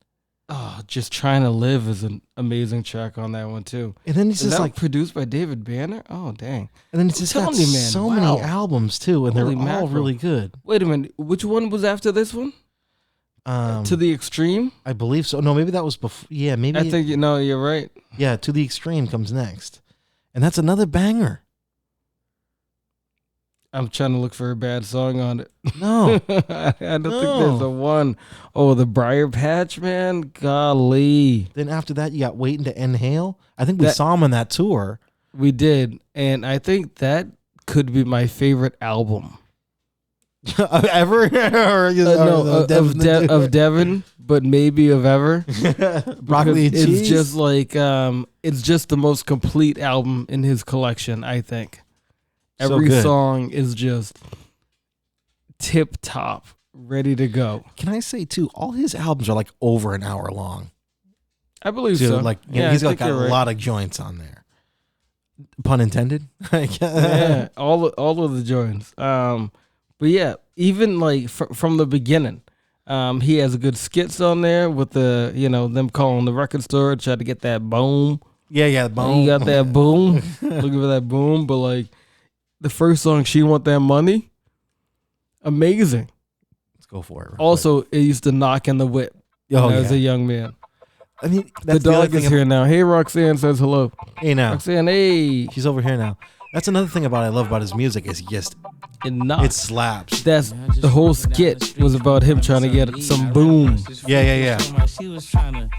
Oh, Just Trying to Live is an amazing track on that one too. And then it's is just that like produced by David Banner. Oh dang! And then it's just got so many albums too, and Holy they're all mackerel. really good. Wait a minute, which one was after this one? To the Extreme. I believe so. No, maybe that was before. Yeah, maybe. I think you're right. Yeah, To the Extreme comes next, and that's another banger. I'm trying to look for a bad song on it. No. I don't think there's a one. Oh, the Briar Patch, man. Golly. Then after that, you got Waiting to Inhale. I think we saw him on that tour. We did. And I think that could be my favorite album. Ever? Of Devin, but maybe of ever. Broccoli and cheese? It's just like, it's just the most complete album in his collection, I think. Every song is just tip top, ready to go. Can I say too? All his albums are like over an hour long. I believe so. Like, he's got a lot of joints on there. Pun intended. Yeah, all of the joints. But yeah, even like from the beginning, he has good skits on there with the them calling the record store, try to get that boom. Yeah, boom. You got that boom. Looking for that boom, but like. The first song, She Want That Money, amazing. Let's go for it. Also, it used to knock in the whip as a young man. I mean, the dog is here now. Hey, Roxanne says hello. Hey, now. Roxanne, hey. She's over here now. That's another thing I love about his music is it slaps. That's the whole skit was about him trying to get some boom. Yeah. She was trying to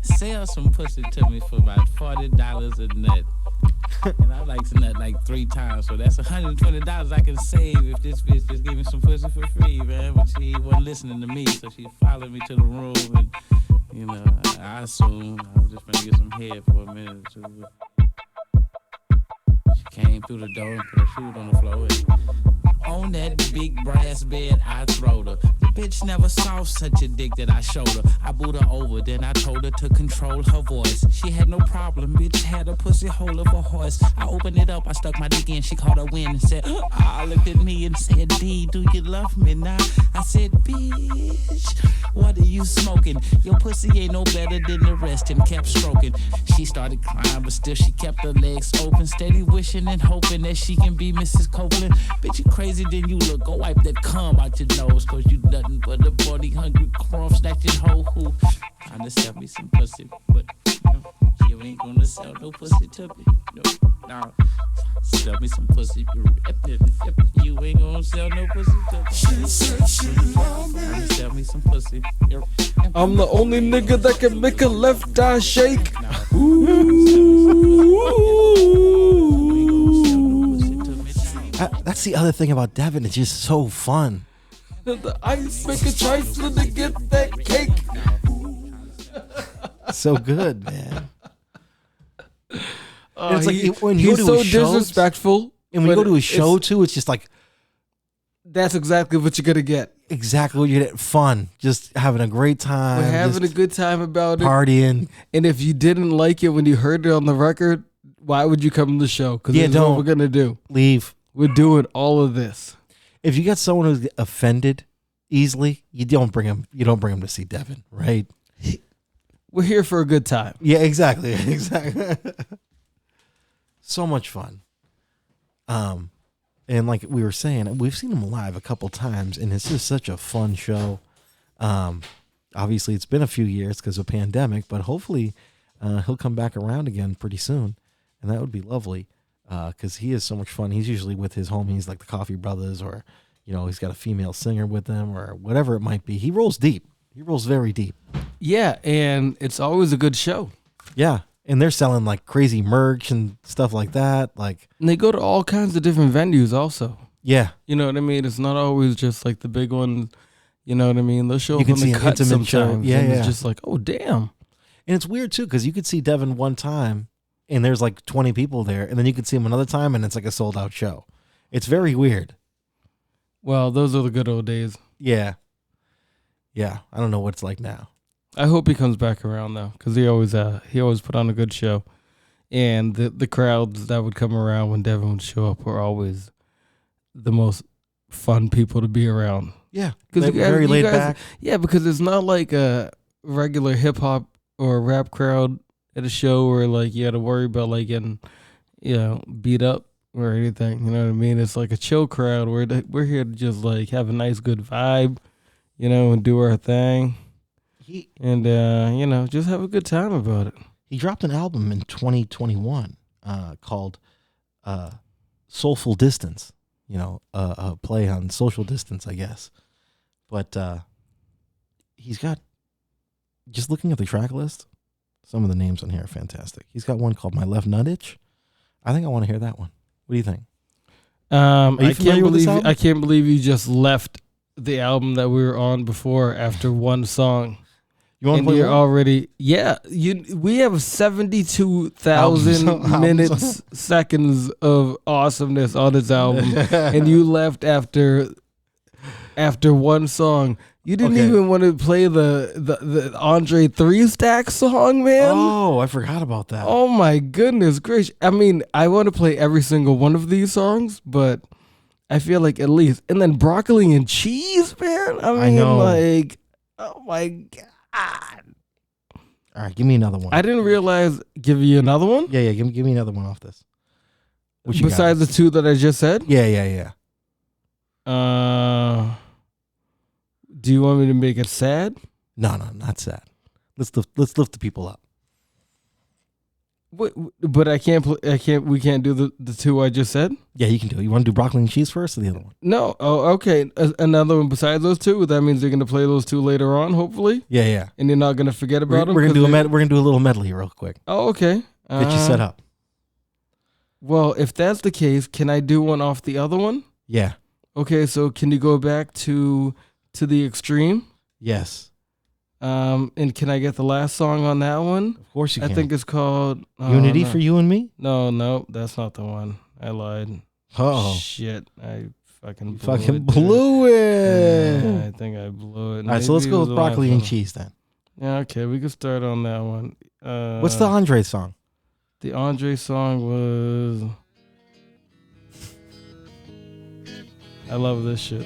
sell some pussy to me for about $40 a nut. And I like to nut like 3 times, so that's $120 I can save if this bitch just gave me some pussy for free, man. But she wasn't listening to me, so she followed me to the room, and I assumed I was just gonna get some head for a minute or two. She came through the door and put her shoes on the floor. And On that big brass bed, I throwed her. The bitch never saw such a dick that I showed her. I booed her over, then I told her to control her voice. She had no problem, bitch had a pussy hole of a horse. I opened it up, I stuck my dick in, she caught her wind and said, ah, looked at me and said, D, do you love me now? I said, bitch, what are you smoking? Your pussy ain't no better than the rest, and kept stroking. She started crying, but still she kept her legs open, steady wishing and hoping that she can be Mrs. Copeland. Bitch, you crazy than you look. Go wipe that cum out your nose, cause you nothing but a body hungry crumb snatching hoe who trying to sell me some pussy, but you ain't gonna sell no pussy to me. No. Sell me some pussy. You ain't gonna sell no pussy to me. She said she loved me. Sell me some pussy. I'm the only nigga that can make a left eye shake. That's the other thing about Devin. It's just so fun. The ice make a trifling to get that cake. So good, man. It's like when he's you go to so a show, disrespectful. and when you go to a show too, it's just like that's exactly what you're gonna get. Exactly what you get. Fun, just having a great time. We're having a good time about it, partying. And if you didn't like it when you heard it on the record, why would you come to the show? Because that's what we're gonna do. Leave. We're doing all of this. If you got someone who's offended easily, you don't bring them. You don't bring them to see Devin, right? We're here for a good time. Yeah, exactly. So much fun. And like we were saying, we've seen him live a couple times, and it's just such a fun show. Obviously, it's been a few years because of pandemic, but hopefully he'll come back around again pretty soon, and that would be lovely because he is so much fun. He's usually with his homies like the Coffee Brothers, or he's got a female singer with them, or whatever it might be. He rolls deep. He rolls very deep. Yeah, and it's always a good show. Yeah. And they're selling like crazy merch and stuff like that. And they go to all kinds of different venues also. Yeah. You know what I mean? It's not always just like the big one. You know what I mean? They'll show up on the cut intimate show. sometimes. Yeah, and it's just like, oh, damn. And it's weird too, because you could see Devin one time and there's like 20 people there. And then you could see him another time and it's like a sold out show. It's very weird. Well, those are the good old days. Yeah. Yeah. I don't know what it's like now. I hope he comes back around though, because he always put on a good show, and the crowds that would come around when Devin would show up were always the most fun people to be around. Yeah, because very laid back. Yeah, because it's not like a regular hip hop or rap crowd at a show where like you had to worry about like getting beat up or anything. You know what I mean? It's like a chill crowd where we're here to just like have a nice good vibe, and do our thing. And just have a good time about it. He dropped an album in 2021 called Soulful Distance, a play on social distance, I guess. But he's got, just looking at the track list, some of the names on here are fantastic. He's got one called My Left Nut Itch. I think I want to hear that one. What do you think? I can't believe you just left the album that we were on before after one song. You want to play you're one? already, we have 72,000 minutes, seconds of awesomeness on this album, and you left after one song. You didn't even want to play the Andre 3 Stack song, man. Oh, I forgot about that. Oh my goodness gracious! I mean, I want to play every single one of these songs, but I feel like at least, and then Broccoli and Cheese, man. I know. Like, oh my god. All right, give me another one. I didn't realize. Give you another one? Yeah, give me another one off this. Besides the two that I just said? Yeah. Do you want me to make it sad? No, not sad. Let's lift the people up. But I can't. We can't do the two I just said. Yeah, you can do it. You want to do Broccoli and Cheese first, or the other one? No. Oh, okay. Another one besides those two. That means you're gonna play those two later on, hopefully. Yeah. And you're not gonna forget about them. We're gonna do a little medley real quick. Oh, okay. Get you set up. Well, if that's the case, can I do one off the other one? Yeah. Okay. So can you go back to the extreme? Yes. And can I get the last song on that one? Of course you can. I think it's called Unity no. for You and Me? No, that's not the one. I lied. Oh. Shit. I fucking blew it. Yeah, I think I blew it. All right, so let's go with broccoli and cheese then. Yeah, okay, we can start on that one. What's the Andre song? The Andre song was I love this shit.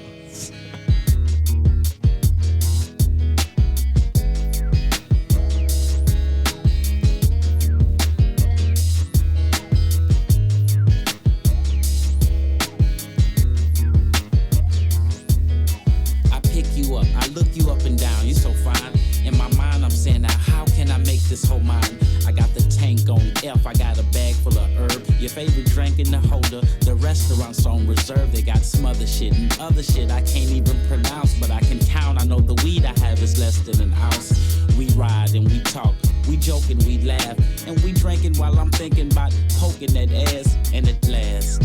This whole mind. I got the tank on F, I got a bag full of herb. Your favorite drink in the holder, the restaurant's on reserve. They got some other shit and other shit I can't even pronounce, but I can count. I know the weed I have is less than an ounce. We ride and we talk, we joke and we laugh, and we drinking while I'm thinking about poking that ass. And at last,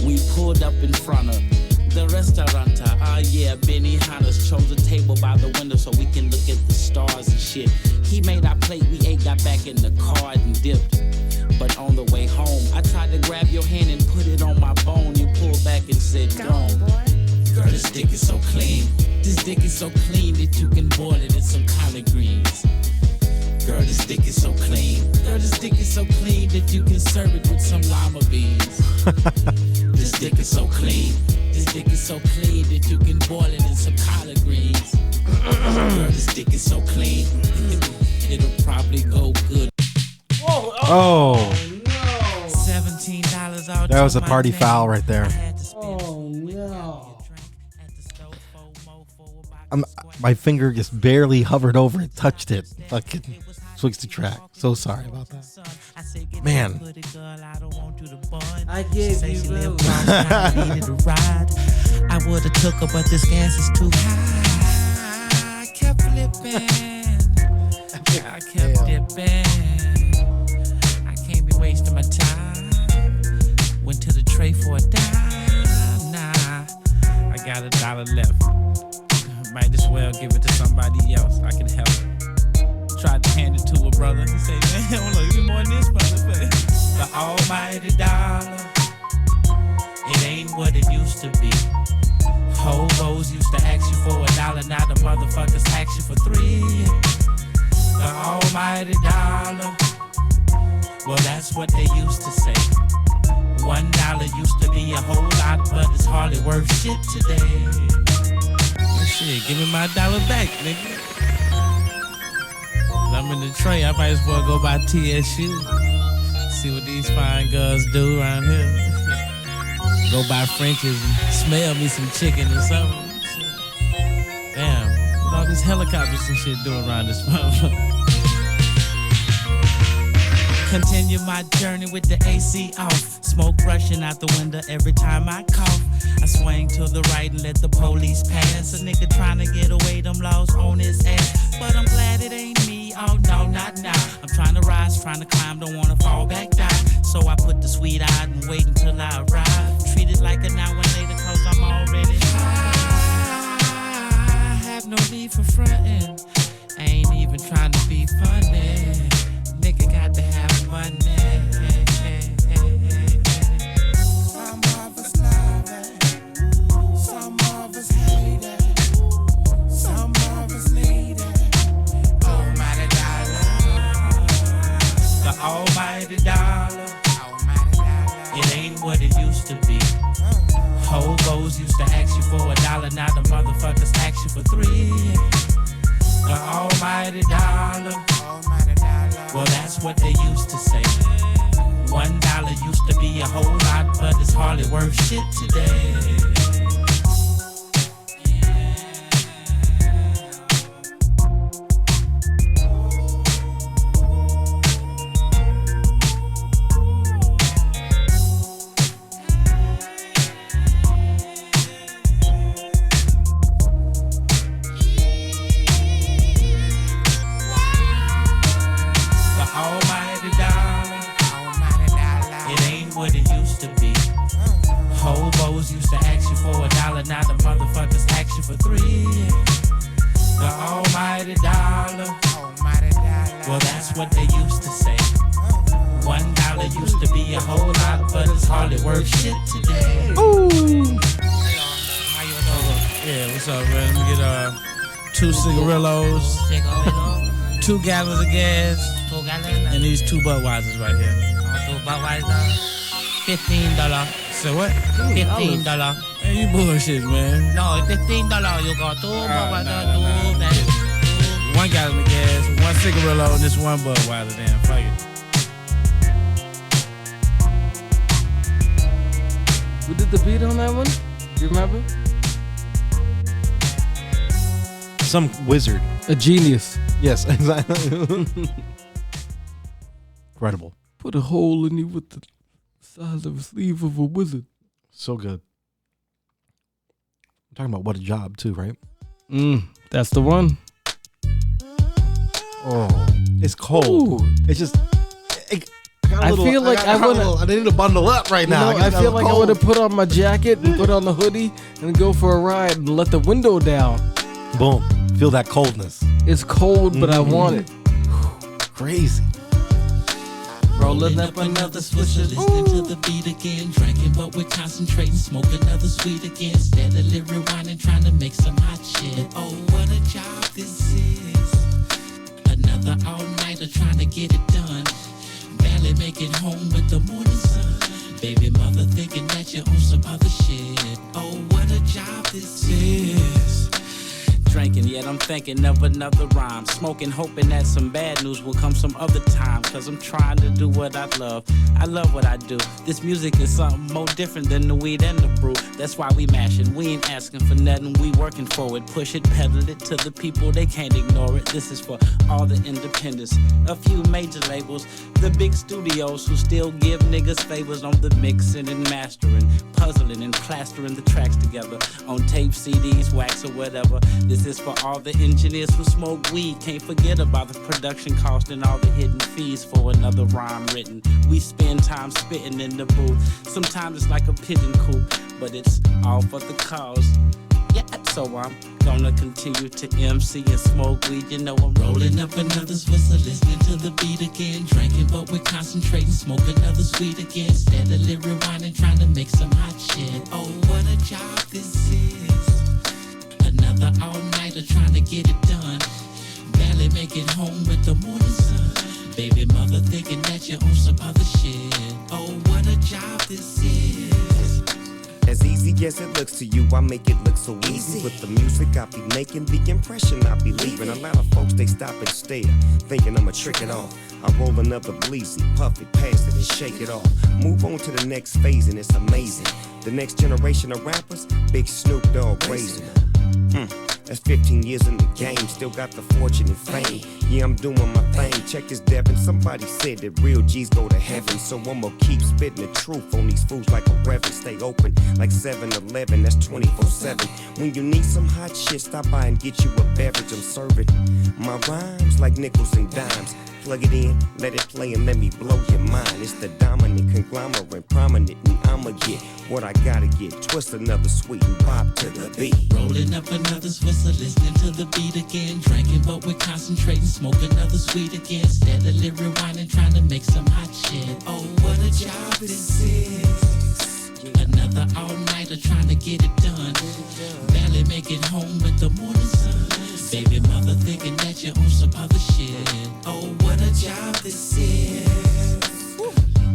we pulled up in front of the restaurant. Yeah, Benny Hanna's chose a table by the window so we can look at the stars and shit. He made our plate, we ate, got back in the car and dipped. But on the way home, I tried to grab your hand and put it on my bone. You pulled back and said, "Gone, boy." Girl, this dick is so clean. This dick is so clean that you can boil it in some collard greens. Girl, this dick is so clean. Girl, this dick is so clean that you can serve it with some lima beans. This dick is so clean. This dick is so clean that you can boil it in some collard greens. Girl, this dick is so clean. It'll probably go good. Whoa, oh no. $17 out. That was a party foul right there. Oh no. My finger just barely hovered over it, touched it. Fucking switched the track. So sorry about that. Man. I gave you room. I would have took her, but this gas is too high. I kept flipping. I kept dipping. I can't be wasting my time. Went to the tray for a dime. Nah, I got $1 left. Might as well give it to somebody else. I can help. Tried to hand it to a brother. He said, "Man, hold on, give me more than this, brother." The almighty dollar, it ain't what it used to be. Hobos used to ask you for $1, now the motherfuckers ask you for $3. The almighty dollar, well, that's what they used to say. $1 used to be a whole lot, but it's hardly worth shit today. Shit, give me my $1 back, nigga. I'm in the tray, I might as well go buy TSU. See what these fine girls do around here. Go buy Frenchies and smell me some chicken or something. Damn, what all these helicopters and shit doing around this motherfucker? Continue my journey with the AC off. Smoke rushing out the window every time I cough. I swing to the right and let the police pass. A nigga trying to get away, them laws on his ass. But I'm glad it ain't me, oh no, not now. I'm trying to rise, trying to climb, don't wanna fall back down. So I put the sweet out and wait until I arrive. Treat it like a now and later cause I'm already high. I have no need for frontin'. I ain't even trying to be funny. Nigga got to have money. Some of us love it. Some of us hate it. Some of us need it. Almighty dollar. The almighty dollar. It ain't what it used to be. Hobos used to ask you for $1, now the motherfuckers ask you for $3. The almighty dollar. Well, that's what they used to say. $1 used to be a whole lot, but it's hardly worth shit today. Yeah, what's up, man? Let me get 2 cigarillos, 2 gallons of gas, and these 2 Budweisers right here. $15. So what? $15. Hey, you bullshit, man. No, $15. You got 2 Budweiser, 1 gallon of gas, 1 cigarillo, and this 1 Budweiser. Damn, fuck it. We did the beat on that one? You remember? Some wizard. A genius. Yes, exactly. Incredible. Put a hole in you with the size of a sleeve of a wizard. So good. I'm talking about What a Job too, right? That's the one. Oh, it's cold. Ooh. It's just. I feel like I need to bundle up right now. I feel like I would have put on my jacket and put on the hoodie and go for a ride and let the window down. Boom. Feel that coldness. It's cold, but I want it. Crazy. Rolling up another Swisher, listening to the beat again. Drinking, but we're concentrating. Smoke another sweet again. Steadily rewinding, trying to make some hot shit. Oh, what a job this is. Another all-nighter trying to get it done. Barely make it home with the morning sun. Baby mother thinking that you're on some other shit. Oh, what a job this is. Drinking, yet I'm thinking of another rhyme. Smoking, hoping that some bad news will come some other time. Cause I'm trying to do what I love. I love what I do. This music is something more different than the weed and the brew. That's why we mashing. We ain't asking for nothing. We working for it. Push it, pedal it to the people. They can't ignore it. This is for all the independents. A few major labels. The big studios who still give niggas favors on the mixing and mastering. Puzzling and plastering the tracks together. On tape, CDs, wax or whatever. This is for all the engineers who smoke weed. Can't forget about the production cost and all the hidden fees for another rhyme written. We spend time spitting in the booth. Sometimes it's like a pigeon coop, but it's all for the cause. Yeah, so I'm gonna continue to MC and smoke weed. You know I'm rolling up another Swisser, listening to the beat again. Drinking, but we're concentrating. Smoke another sweet again. Steadily rewinding, trying to make some hot shit. Oh, what a job this is. Another all-nighter trying to get it done. Barely make it home with the morning sun. Baby mother thinking that you're on some other shit. Oh, what a job this is. As easy as it looks to you, I make it look so easy. With the music I be making, the impression I be leaving. A lot of folks, they stop and stare, thinking I'ma trick it off. I roll another bleezy, puff it, pass it, and shake it off. Move on to the next phase, and it's amazing. The next generation of rappers, Big Snoop Dogg raising. That's 15 years in the game, still got the fortune and fame. Yeah, I'm doing my thing. Check this, Devin. Somebody said that real G's go to heaven, so I'ma keep spitting the truth on these fools like a reverend. Stay open like 7-Eleven, that's 24/7. When you need some hot shit, stop by and get you a beverage. I'm serving my rhymes like nickels and dimes. Plug it in, let it play, and let me blow your mind. It's the dominant conglomerate, prominent, and I'ma get what I gotta get. Twist another sweet and pop to the beat. Rolling up another Swisser, listening to the beat again. Drinking, but we're concentrating. Smoke another sweet again. Steadily rewinding, trying to make some hot shit. Oh, what a job this is. Another all-nighter trying to get it done. Barely make it home with the morning sun. Baby mother thinking that you're on some other shit. Oh, what a job this is.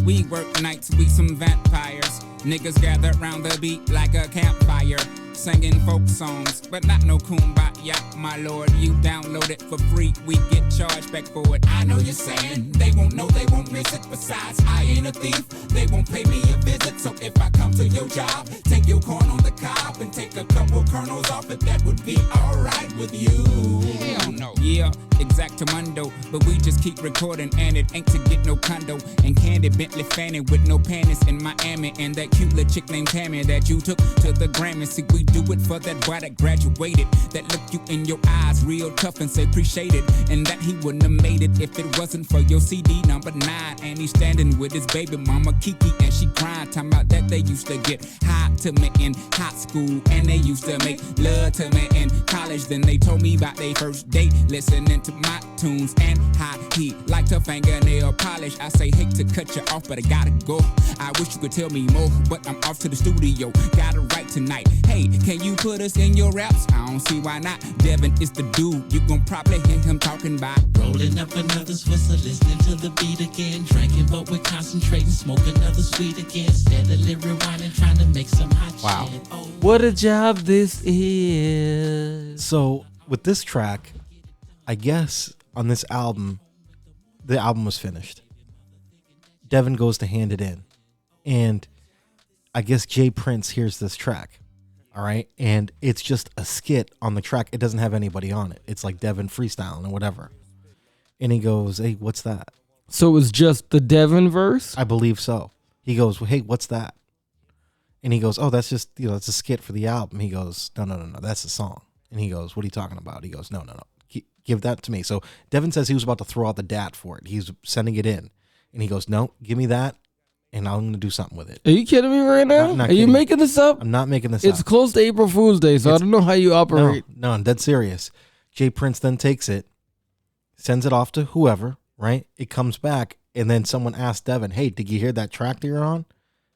We work nights, we some vampires. Niggas gather round the beat like a campfire. Singing folk songs, but not no kumbaya, my lord. You download it for free, we get charged back for it. I know you're saying they won't know, they won't miss it. Besides, I ain't a thief, they won't pay me a visit. So if I come to your job, take your corn on the cob and take a couple kernels off it, that would be alright with you. Hell no. Yeah, exactamundo, but we just keep recording and it ain't to get no condo. And Candy Bentley Fanning with no panties in Miami. And that cute little chick named Tammy that you took to the Grammy. See, we do it for that boy that graduated, that look you in your eyes real tough and say appreciate it, and that he wouldn't have made it if it wasn't for your CD number 9. And he's standing with his baby mama Kiki and she crying, talking about that they used to get hot to me in high school and they used to make love to me in college. Then they told me about their first date, listening to my tunes and how he liked her fingernail polish. I say, hate to cut you off, but I gotta go. I wish you could tell me more, but I'm off to the studio. Gotta write tonight. Hey, can you put us in your raps? I don't see why not. Devin is the dude. You gon' probably hear him talking about rolling up another Swisser, listening to the beat again. Drinking, but we're concentrating. Smoke another sweet again. Steadily rewinding, trying to make some hot shit. Oh. What a job this is. So with this track, I guess on this album, the album was finished. Devin goes to hand it in. And I guess Jay Prince hears this track. All right. And it's just a skit on the track. It doesn't have anybody on it. It's like Devin freestyling or whatever. And he goes, hey, what's that? So it was just the Devin verse? I believe so. He goes, well, hey, what's that? And he goes, oh, that's just, it's a skit for the album. He goes, no, that's a song. And he goes, what are you talking about? He goes, no. Give that to me. So Devin says he was about to throw out the DAT for it. He's sending it in. And he goes, no, give me that. And I'm going to do something with it. Are you kidding me right now? Are you making this up? I'm not making this up. It's close to April Fool's Day, so I don't know how you operate. No, I'm dead serious. Jay Prince then takes it, sends it off to whoever, right? It comes back, and then someone asks Devin, hey, did you hear that track that you're on?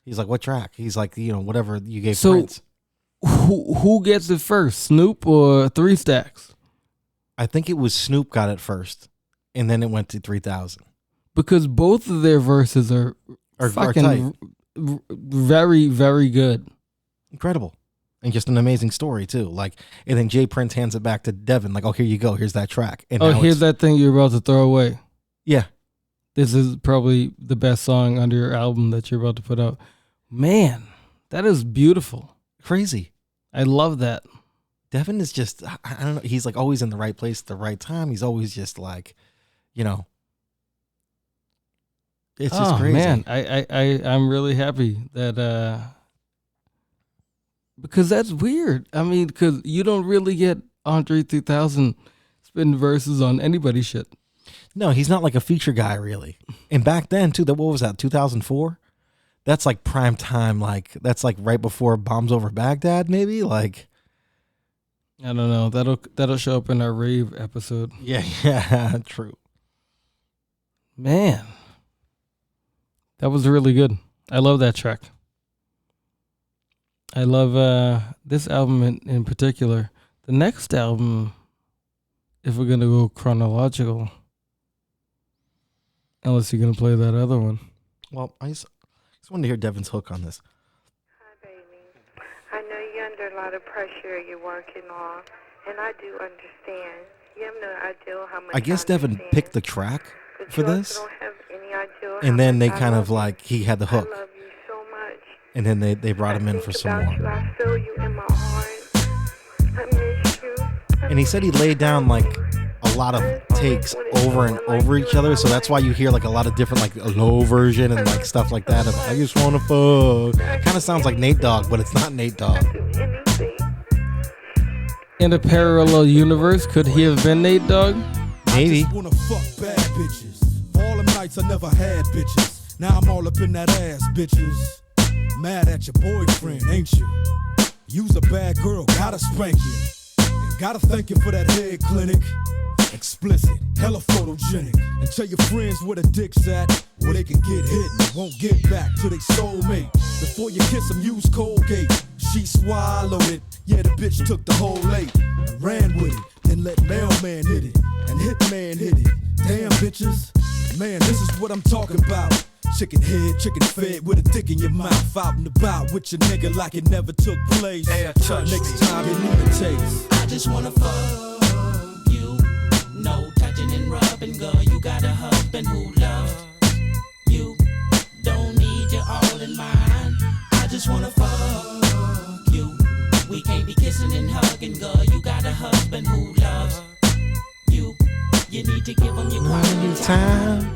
He's like, what track? He's like, whatever you gave Prince. Who gets it first, Snoop or 3 Stacks? I think it was Snoop got it first, and then it went to 3000. Because both of their verses are fucking very, very good. Incredible. And just an amazing story, too. And then Jay Prince hands it back to Devin, like, oh, here you go. Here's that track. And here's that thing you're about to throw away. Yeah. This is probably the best song under your album that you're about to put out. Man, that is beautiful. Crazy. I love that. Devin is just, I don't know. He's like always in the right place at the right time. He's always just like, it's just crazy. Man, I'm really happy that because that's weird. I mean, because you don't really get Andre 3000 spitting verses on anybody's shit. No, he's not like a feature guy, really. And back then, too, what was that, 2004? That's like prime time. That's like right before Bombs Over Baghdad, maybe? I don't know. That'll show up in our rave episode. Yeah, true. Man. That was really good. I love that track. I love this album in particular. The next album, if we're going to go chronological, unless you're going to play that other one. Well, I just wanted to hear Devin's hook on this. Hi, baby. I know you're under a lot of pressure you're working on, and I do understand. You have no idea how much I guess Devin picked the track for this. Don't have any idea and then they kind of he had the hook. I love you so much. And then they brought him in for some more. I feel you in my heart. I miss you. And he said he laid down a lot of takes over and over each other, so that's why you hear a lot of different a low version and stuff like that. I just wanna fuck. Kind of sounds like Nate Dogg, but it's not Nate Dogg. In a parallel universe, could he have been Nate Dogg? Maybe. I just wanna fuck bad bitches. All them nights I never had bitches. Now I'm all up in that ass, bitches. Mad at your boyfriend, ain't you? You's a bad girl, gotta spank you. And gotta thank you for that head clinic. Explicit, hella photogenic. And tell your friends where the dick's at, where they can get hit and won't get back to their soulmate. Before you kiss them, use Colgate. She swallowed it. Yeah, the bitch took the whole late and ran with it. Then let mailman hit it and hitman hit it. Damn bitches, man, this is what I'm talking about. Chicken head, chicken fed with a dick in your mouth. Out and about with your nigga like it never took place. Next time you need a taste. I just wanna fuck you. No touching and rubbing, girl. You got a husband who loves you. Don't need you all in mine. I just wanna fuck you. We can't be kissing and hugging, girl. You got a husband who loves you. You need to give him your quality time.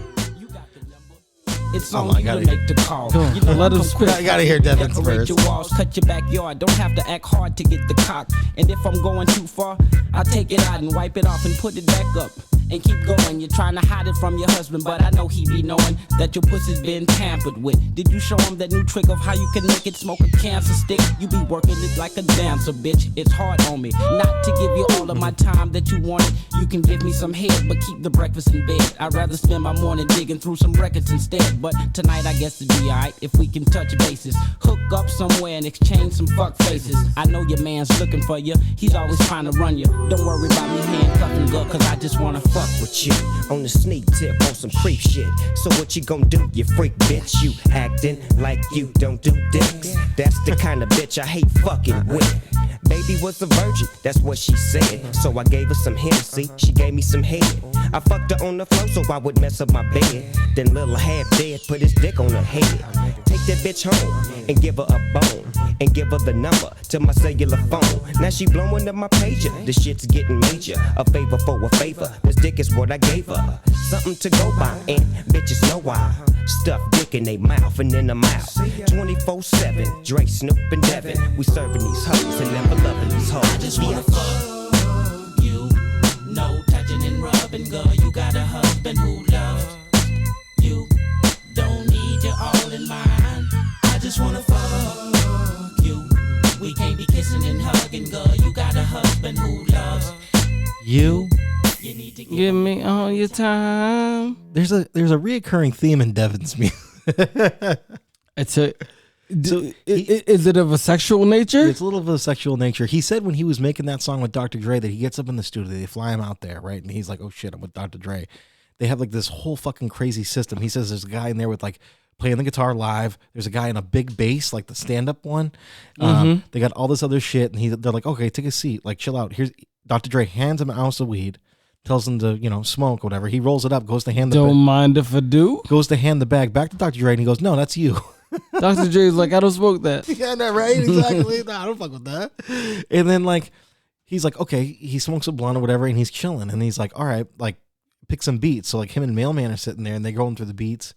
It's on you to make the call. You know, let him spit. I gotta hear Devin's verse. Decorate your walls, cut your backyard. Don't have to act hard to get the cock. And if I'm going too far, I'll take it out and wipe it off and put it back up. And keep going. You're trying to hide it from your husband, but I know he be knowing that your pussy's been tampered with. Did you show him that new trick of how you can make it smoke a cancer stick? You be working it like a dancer, bitch. It's hard on me not to give you all of my time that you wanted. You can give me some head, but keep the breakfast in bed. I'd rather spend my morning digging through some records instead. But tonight I guess it'd be alright if we can touch bases. Hook up somewhere and exchange some fuck faces. I know your man's looking for you. He's always trying to run you. Don't worry about me handcuffing good, cause I just wanna fuck with you on the sneak tip on some creep shit. So what you gon' do, you freak bitch? You acting like you don't do dicks. That's the kind of bitch I hate fucking with. Baby was a virgin, that's what she said. So I gave her some Hennessy, she gave me some head. I fucked her on the floor so I would mess up my bed. Then little half dead put his dick on her head. Take that bitch home and give her a bone. And give her the number to my cellular phone. Now she blowing up my pager, this shit's getting major. A favor for a favor, this dick is what I gave her. Something to go by, and bitches know why. Stuff dick in they mouth and in the mouth. 24/7, Dre, Snoop, and Devin. We serving these hoes and never loving these hoes. I just wanna fuck you. No touching and rubbing, girl. You got a husband who loves you. Don't need you all in mine. I just wanna fuck you. We can't be kissing and hugging, girl. You got a husband who loves you. You need to give me all your time. There's a reoccurring theme in Devin's music. It's a. Is it of a sexual nature? It's a little of a sexual nature. He said when he was making that song with Dr. Dre that he gets up in the studio, they fly him out there, right? And he's like, oh shit, I'm with Dr. Dre. They have like this whole fucking crazy system. He says there's a guy in there with like playing the guitar live. There's a guy in a big bass, like the stand-up one. They got all this other shit, and they're like, okay, take a seat, like chill out. Here's Dr. Dre hands him an ounce of weed, tells him to, smoke, whatever. He rolls it up, goes to hand the Don't mind if I do. Goes to hand the bag back to Dr. Dre, and he goes, no, that's you. Dr. Dre's like, I don't smoke that. Yeah, no, right? Exactly. No, I don't fuck with that. And then like, he's like, okay, he smokes a blunt or whatever, and he's chilling, and he's like, all right, like, pick some beats. So like him and Mailman are sitting there, and they're going through the beats,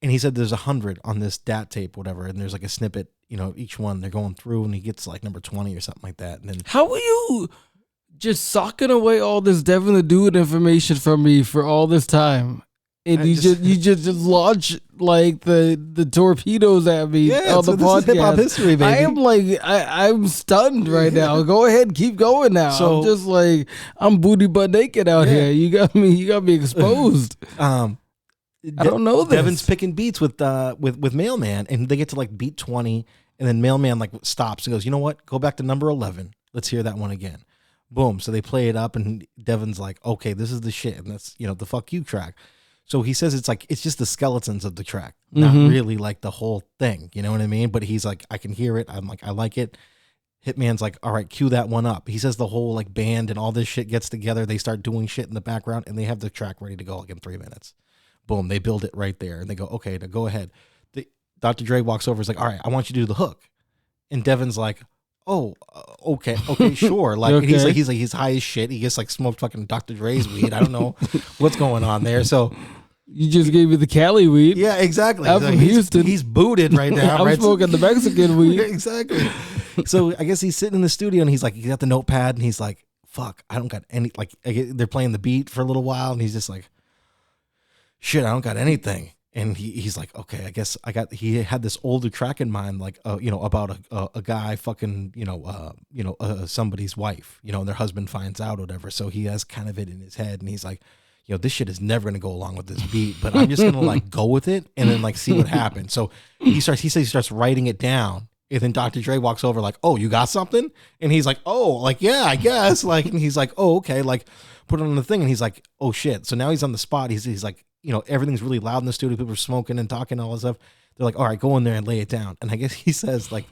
and he said there's 100 on this DAT tape, whatever, and there's like a snippet, each one they're going through, and he gets like number 20 or something like that. And then how are you just socking away all this Devin the Dude information from me for all this time? And you just launch like the torpedoes at me on the podcast. This is hip-hop history, baby. I am like I'm stunned right now. Go ahead, keep going now. So, I'm just like I'm booty butt naked out here. You got me exposed. I don't know this. Devin's picking beats with Mailman, and they get to like beat 20, and then Mailman like stops and goes, you know what? Go back to number 11. Let's hear that one again. Boom. So they play it up, and Devin's like, okay, this is the shit, and that's the fuck you track. So he says it's just the skeletons of the track, not really like the whole thing. You know what I mean? But he's like, I can hear it. I'm like, I like it. Hitman's like, all right, cue that one up. He says the whole like band and all this shit gets together. They start doing shit in the background, and they have the track ready to go like in 3 minutes. Boom, they build it right there, and they go, okay, now go ahead. Dr. Dre walks over, is like, all right, I want you to do the hook, and Devin's like, oh, okay, sure. Like okay. he's high as shit. He gets like smoked fucking Dr. Dre's weed. I don't know what's going on there. So you just gave me the Cali weed. Yeah, exactly. I'm from Houston. He's booted right now. I'm smoking the Mexican weed. Exactly. So I guess he's sitting in the studio, and he's like, he got the notepad, and he's like, fuck, I don't got any. Like they're playing the beat for a little while, and he's just like, shit, I don't got anything. And he's like, okay, I guess he had this older track in mind, like, about a guy fucking, somebody's wife, and their husband finds out or whatever. So he has kind of it in his head, and he's like, this shit is never going to go along with this beat, but I'm just going to like go with it and then like see what happens. So he starts writing it down. And then Dr. Dre walks over like, oh, you got something? And he's like, oh, like, yeah, I guess. Like, and he's like, oh, okay. Like put it on the thing. And he's like, oh shit. So now he's on the spot. He's like, everything's really loud in the studio. People are smoking and talking and all this stuff. They're like, all right, go in there and lay it down. And I guess he says like,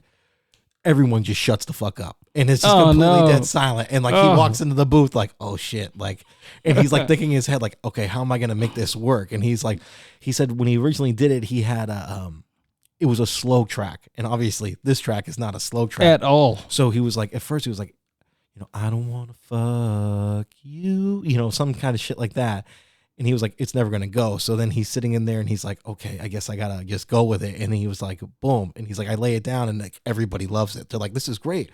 everyone just shuts the fuck up. And it's just completely dead silent. And like he walks into the booth like, oh shit. Like, and he's like thinking in his head like, okay, how am I going to make this work? And he's like, he said when he originally did it, he had it was a slow track. And obviously this track is not a slow track. At all. So he was like, at first he was like, I don't want to fuck you, some kind of shit like that. And he was like, it's never going to go. So then he's sitting in there and he's like, okay, I guess I got to just go with it. And he was like, boom. And he's like, I lay it down and like everybody loves it. They're like, this is great.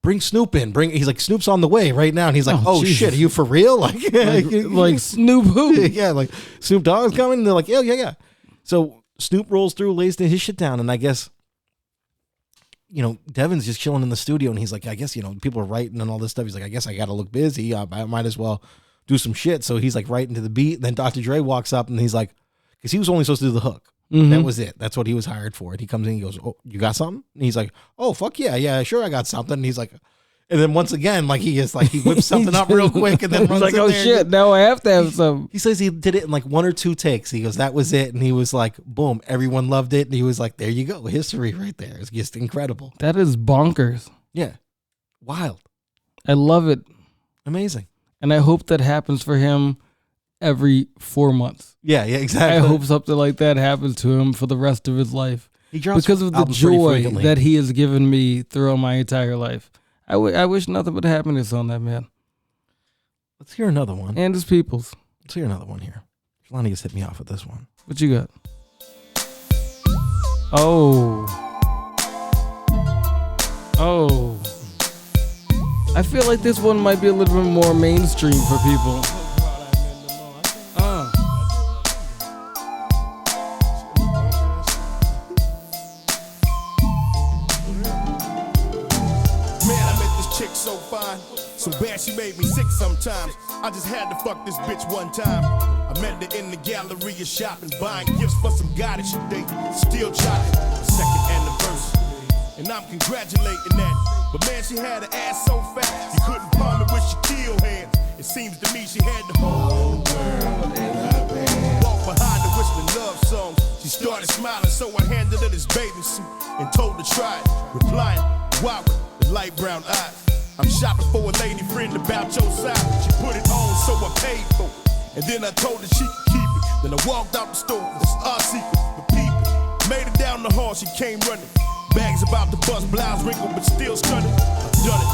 Bring Snoop in. He's like, Snoop's on the way right now. And he's like, oh shit, are you for real? Like Snoop who? Yeah, like Snoop Dogg's coming. And they're like, yeah. So Snoop rolls through, lays his shit down. And I guess Devin's just chilling in the studio, and he's like, I guess, people are writing and all this stuff. He's like, I guess I got to look busy. I might as well do some shit. So he's like writing to the beat. And then Dr. Dre walks up, and he's like, because he was only supposed to do the hook. Mm-hmm. That was it. That's what he was hired for. And he comes in, he goes, oh, you got something? And he's like, oh, fuck yeah, sure, I got something. And he's like, and then once again, like he whips something up real quick and then runs like, in oh there. shit, now I have to have some. He says he did it in like 1 or 2 takes. He goes, that was it. And he was like, boom, everyone loved it. And he was like, there you go. History right there. It's just incredible. That is bonkers. Yeah. Wild. I love it. Amazing. And I hope that happens for him every 4 months. Yeah, exactly. I hope something like that happens to him for the rest of his life. He drops because of the albums pretty joy frequently. that he has given me throughout my entire life. I wish nothing but happiness on that man. Let's hear another one. And his peoples. Let's hear another one here. Jelani has hit me off with this one. What you got? Oh. I feel like this one might be a little bit more mainstream for people. So fine, so bad she made me sick sometimes. I just had to fuck this bitch one time. I met her in the gallery of shopping, buying gifts for some guy that she date. Still chopping, second anniversary, and I'm congratulating that. But man, she had an ass so fat, you couldn't palm it with your kill hands. It seems to me she had the whole world in her pants. Walked behind her whistling love songs. She started smiling, so I handed her this bathing suit and told her try it. Replying, why with the light brown eyes. I'm shopping for a lady friend about your size. She put it on, so I paid for it. And then I told her she could keep it. Then I walked out the store, it's our secret, but peep it. Made it down the hall, she came running. Bags about to bust, blouse wrinkled, but still stunning. I've done it.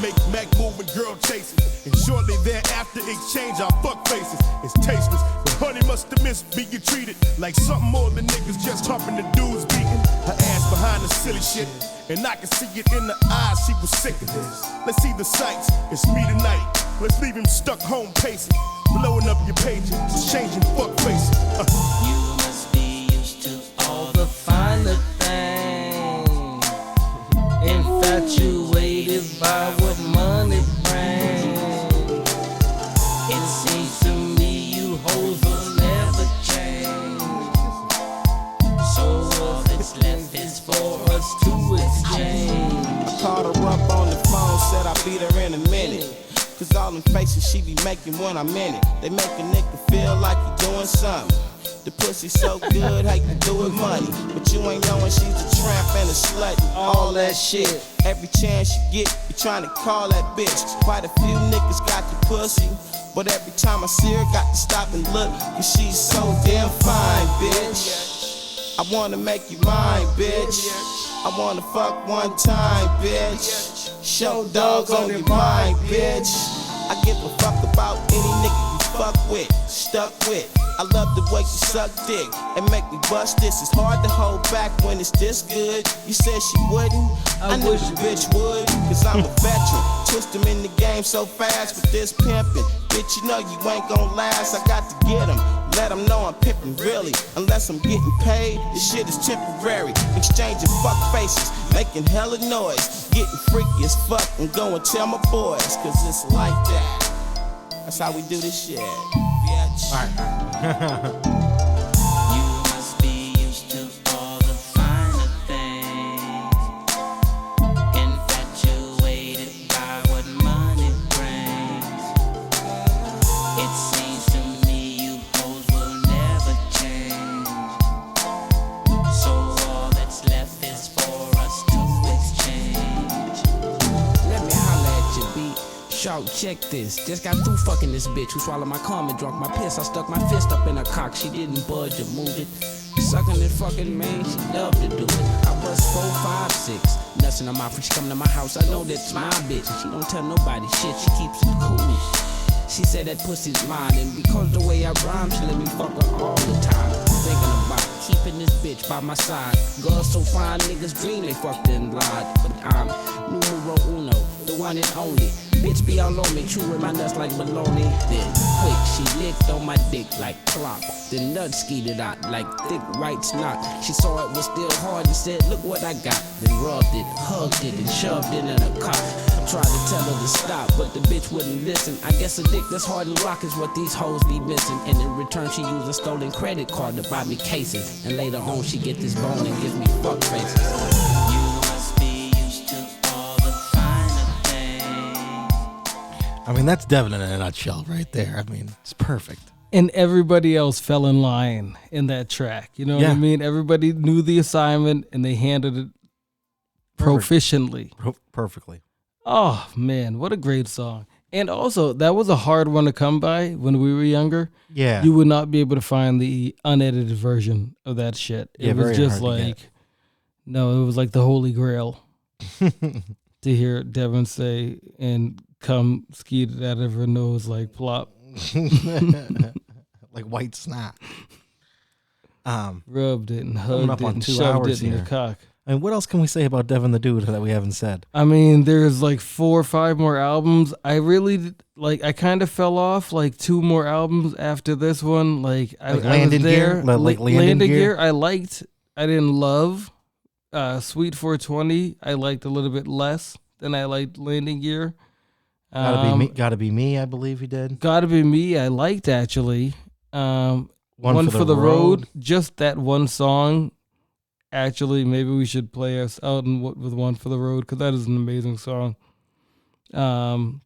Make Mac moving, girl chasing. And shortly thereafter, exchange our fuck faces. It's tasteless, but honey must have missed being treated like something more than niggas just humping the dudes beating. Her ass behind the silly shit. And I can see it in the eyes, she was sick of this. Let's see the sights, it's me tonight. Let's leave him stuck home pacing. Blowing up your pages, changing fuck faces. You must be used to all the finer things. Infatuated by what money brings. It seems to me you hoes will never change. So all that's left is for us to exchange. I called her up on the phone, said I'll beat her in a minute. Cause all them faces she be making when I'm in it, they make a nigga feel like he doing something. The pussy so good, hate to do it money. But you ain't knowing she's a tramp and a slut and all that shit. Every chance you get, you trying to call that bitch. Quite a few niggas got the pussy, but every time I see her, got to stop and look. Cause she's so damn fine, bitch. I wanna make you mine, bitch. I wanna fuck one time, bitch. Show dogs on your mind, bitch. I give a fuck about any nigga you fuck with, stuck with. I love the way you suck dick and make me bust this. It's hard to hold back when it's this good. You said she wouldn't, I knew the bitch would. Cause I'm a veteran, twist him in the game so fast with this pimpin'. Bitch, you know you ain't gon' last, I got to get him. Let them know I'm pimpin' really. Unless I'm getting paid, this shit is temporary. Exchanging fuck faces, making hella noise. Getting freaky as fuck and go and tell my boys. Cause it's like that. That's how we do this shit. Bitch. You must be used to all the finer things. Infatuated by what money brings. It seems to me you hoes will never change. So all that's left is for us to exchange. Let me holla at you, B. Shout, check this. Just got through fucking this bitch who swallowed my cum and drunk my piss. I stuck my fist up in her cock. She didn't budge or move it. Sucking and fucking, man, she loved to do it. I bust 4, 5, 6. Nuts in her mouth when she come to my house. I know that's my bitch. And she don't tell nobody shit. She keeps it cool. She said that pussy's mine. And because the way I rhyme, she let me fuck her all the time. Thinking about keeping this bitch by my side. Girls so fine, niggas dream they fucked and lied. But I'm numero uno, the one and only. Bitch be all on me, chewing my nuts like bologna. Then quick, she licked on my dick like clock. Then nuts skeeted out like thick white snot. She saw it was still hard and said, look what I got. Then rubbed it, hugged it, and shoved it in her cock. Tried to tell her to stop, but the bitch wouldn't listen. I guess a dick that's hard to lock is what these hoes be missing. And in return, she used a stolen credit card to buy me cases. And later on, she get this bone and give me fuck faces. You must be used to all the finer things. I mean, that's Devin in a nutshell right there. I mean, it's perfect. And everybody else fell in line in that track. You know what I mean? Everybody knew the assignment and they handled it proficiently. Perfectly. Oh, man, what a great song. And also, that was a hard one to come by when we were younger. Yeah. You would not be able to find the unedited version of that shit. It was just like, no, it was like the Holy Grail to hear Devin say and come skeeted out of her nose like plop. Like white snot. Rubbed it and hugged up it on and 2 shoved hours it in here. the cock. And what else can we say about Devin the Dude that we haven't said? I mean, there's like 4 or 5 more albums. I really I kind of fell off like 2 more albums after this one. Like I Landon was there. Gear? Like Landon Gear? I liked. I didn't love. Sweet 420. I liked a little bit less than I liked Landing Gear. Gotta be me. I believe he did. Gotta Be Me. I liked actually. One for the road. Just that one song. Actually, maybe we should play us out with One for the Road because that is an amazing song. Oh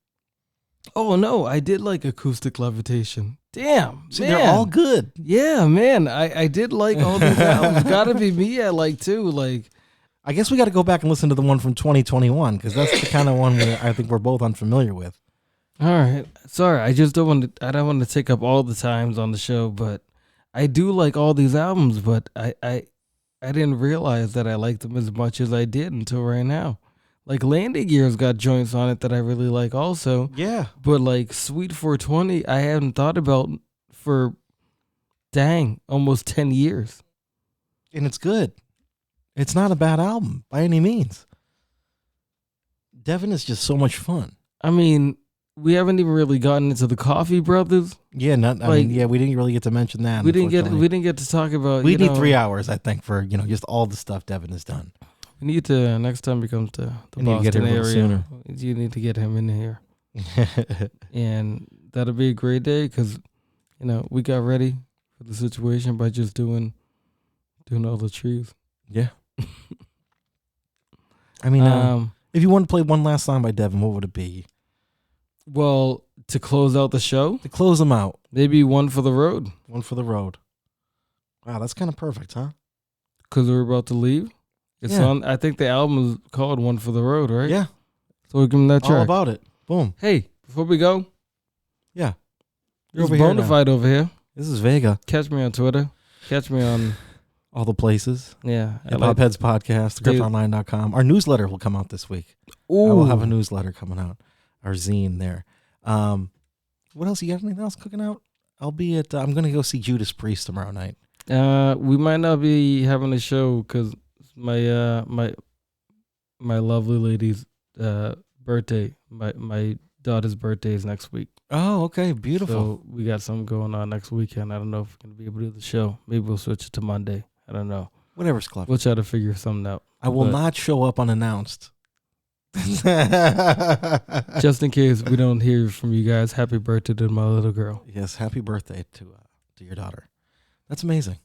no, I did like Acoustic Levitation. Damn, See, man. they're all good. Yeah, man, I did like all these albums. Gotta Be Me, I like too. Like, I guess we got to go back and listen to the one from 2021 because that's the kind of one I think we're both unfamiliar with. All right, sorry, I just don't want to. I don't want to take up all the times on the show, but I do like all these albums. But I didn't realize that I liked them as much as I did until right now. Like Landing Gear's got joints on it that I really like also. Yeah. But like Sweet 420, I hadn't thought about for almost 10 years. And it's good. It's not a bad album by any means. Devin is just so much fun. I mean, we haven't even really gotten into the Coffee Brothers. Yeah, we didn't really get to mention that. We didn't get to talk about. We need 3 hours, I think, for just all the stuff Devin has done. We need to next time he comes to the Boston area. Sooner. You need to get him in here, and that'll be a great day because we got ready for the situation by just doing all the trees. Yeah. I mean, if you want to play one last song by Devin, what would it be? Well, to close out the show? To close them out. Maybe One for the Road. One for the Road. Wow, that's kind of perfect, huh? Because we're about to leave? It's on. I think the album is called One for the Road, right? Yeah. So we'll give them that track. All about it. Boom. Hey, before we go. Yeah. You're over Bonafide over here. This is Vega. Catch me on Twitter. Catch me on... all the places. Yeah. HipHopHeads podcast, griftonline.com. Our newsletter will come out this week. Ooh. I will have a newsletter coming out. Our zine there. What else? You got anything else cooking out? I'm going to go see Judas Priest tomorrow night. We might not be having a show because my lovely lady's birthday, my daughter's birthday is next week. Oh, okay. Beautiful. So we got something going on next weekend. I don't know if we're going to be able to do the show. Maybe we'll switch it to Monday. I don't know. Whatever's clever. We'll try to figure something out. I will not show up unannounced. Just in case we don't hear from you guys, happy birthday to my little girl. Yes, happy birthday to your daughter. That's amazing.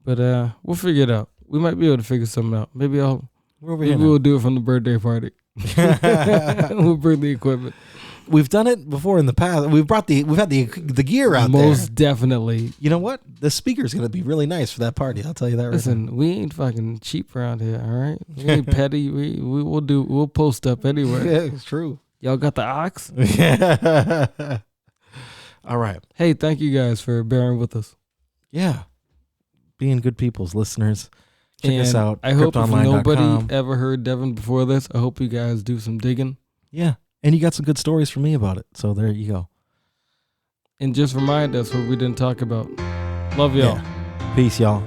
But we'll figure it out. We might be able to figure something out. Maybe we'll do it from the birthday party. We'll bring the equipment. We've done it before in the past. We've had the gear out there. Most definitely. You know what? The speaker's gonna be really nice for that party. I'll tell you that right now. Listen, we ain't fucking cheap around here, all right? We ain't petty. We'll post up anywhere. Yeah, it's true. Y'all got the ox? All right. Hey, thank you guys for bearing with us. Yeah. Being good people's listeners. Check us out. I hope if nobody ever heard Devin before this, I hope you guys do some digging. Yeah. And you got some good stories for me about it. So there you go. And just remind us what we didn't talk about. Love y'all. Yeah. Peace, y'all.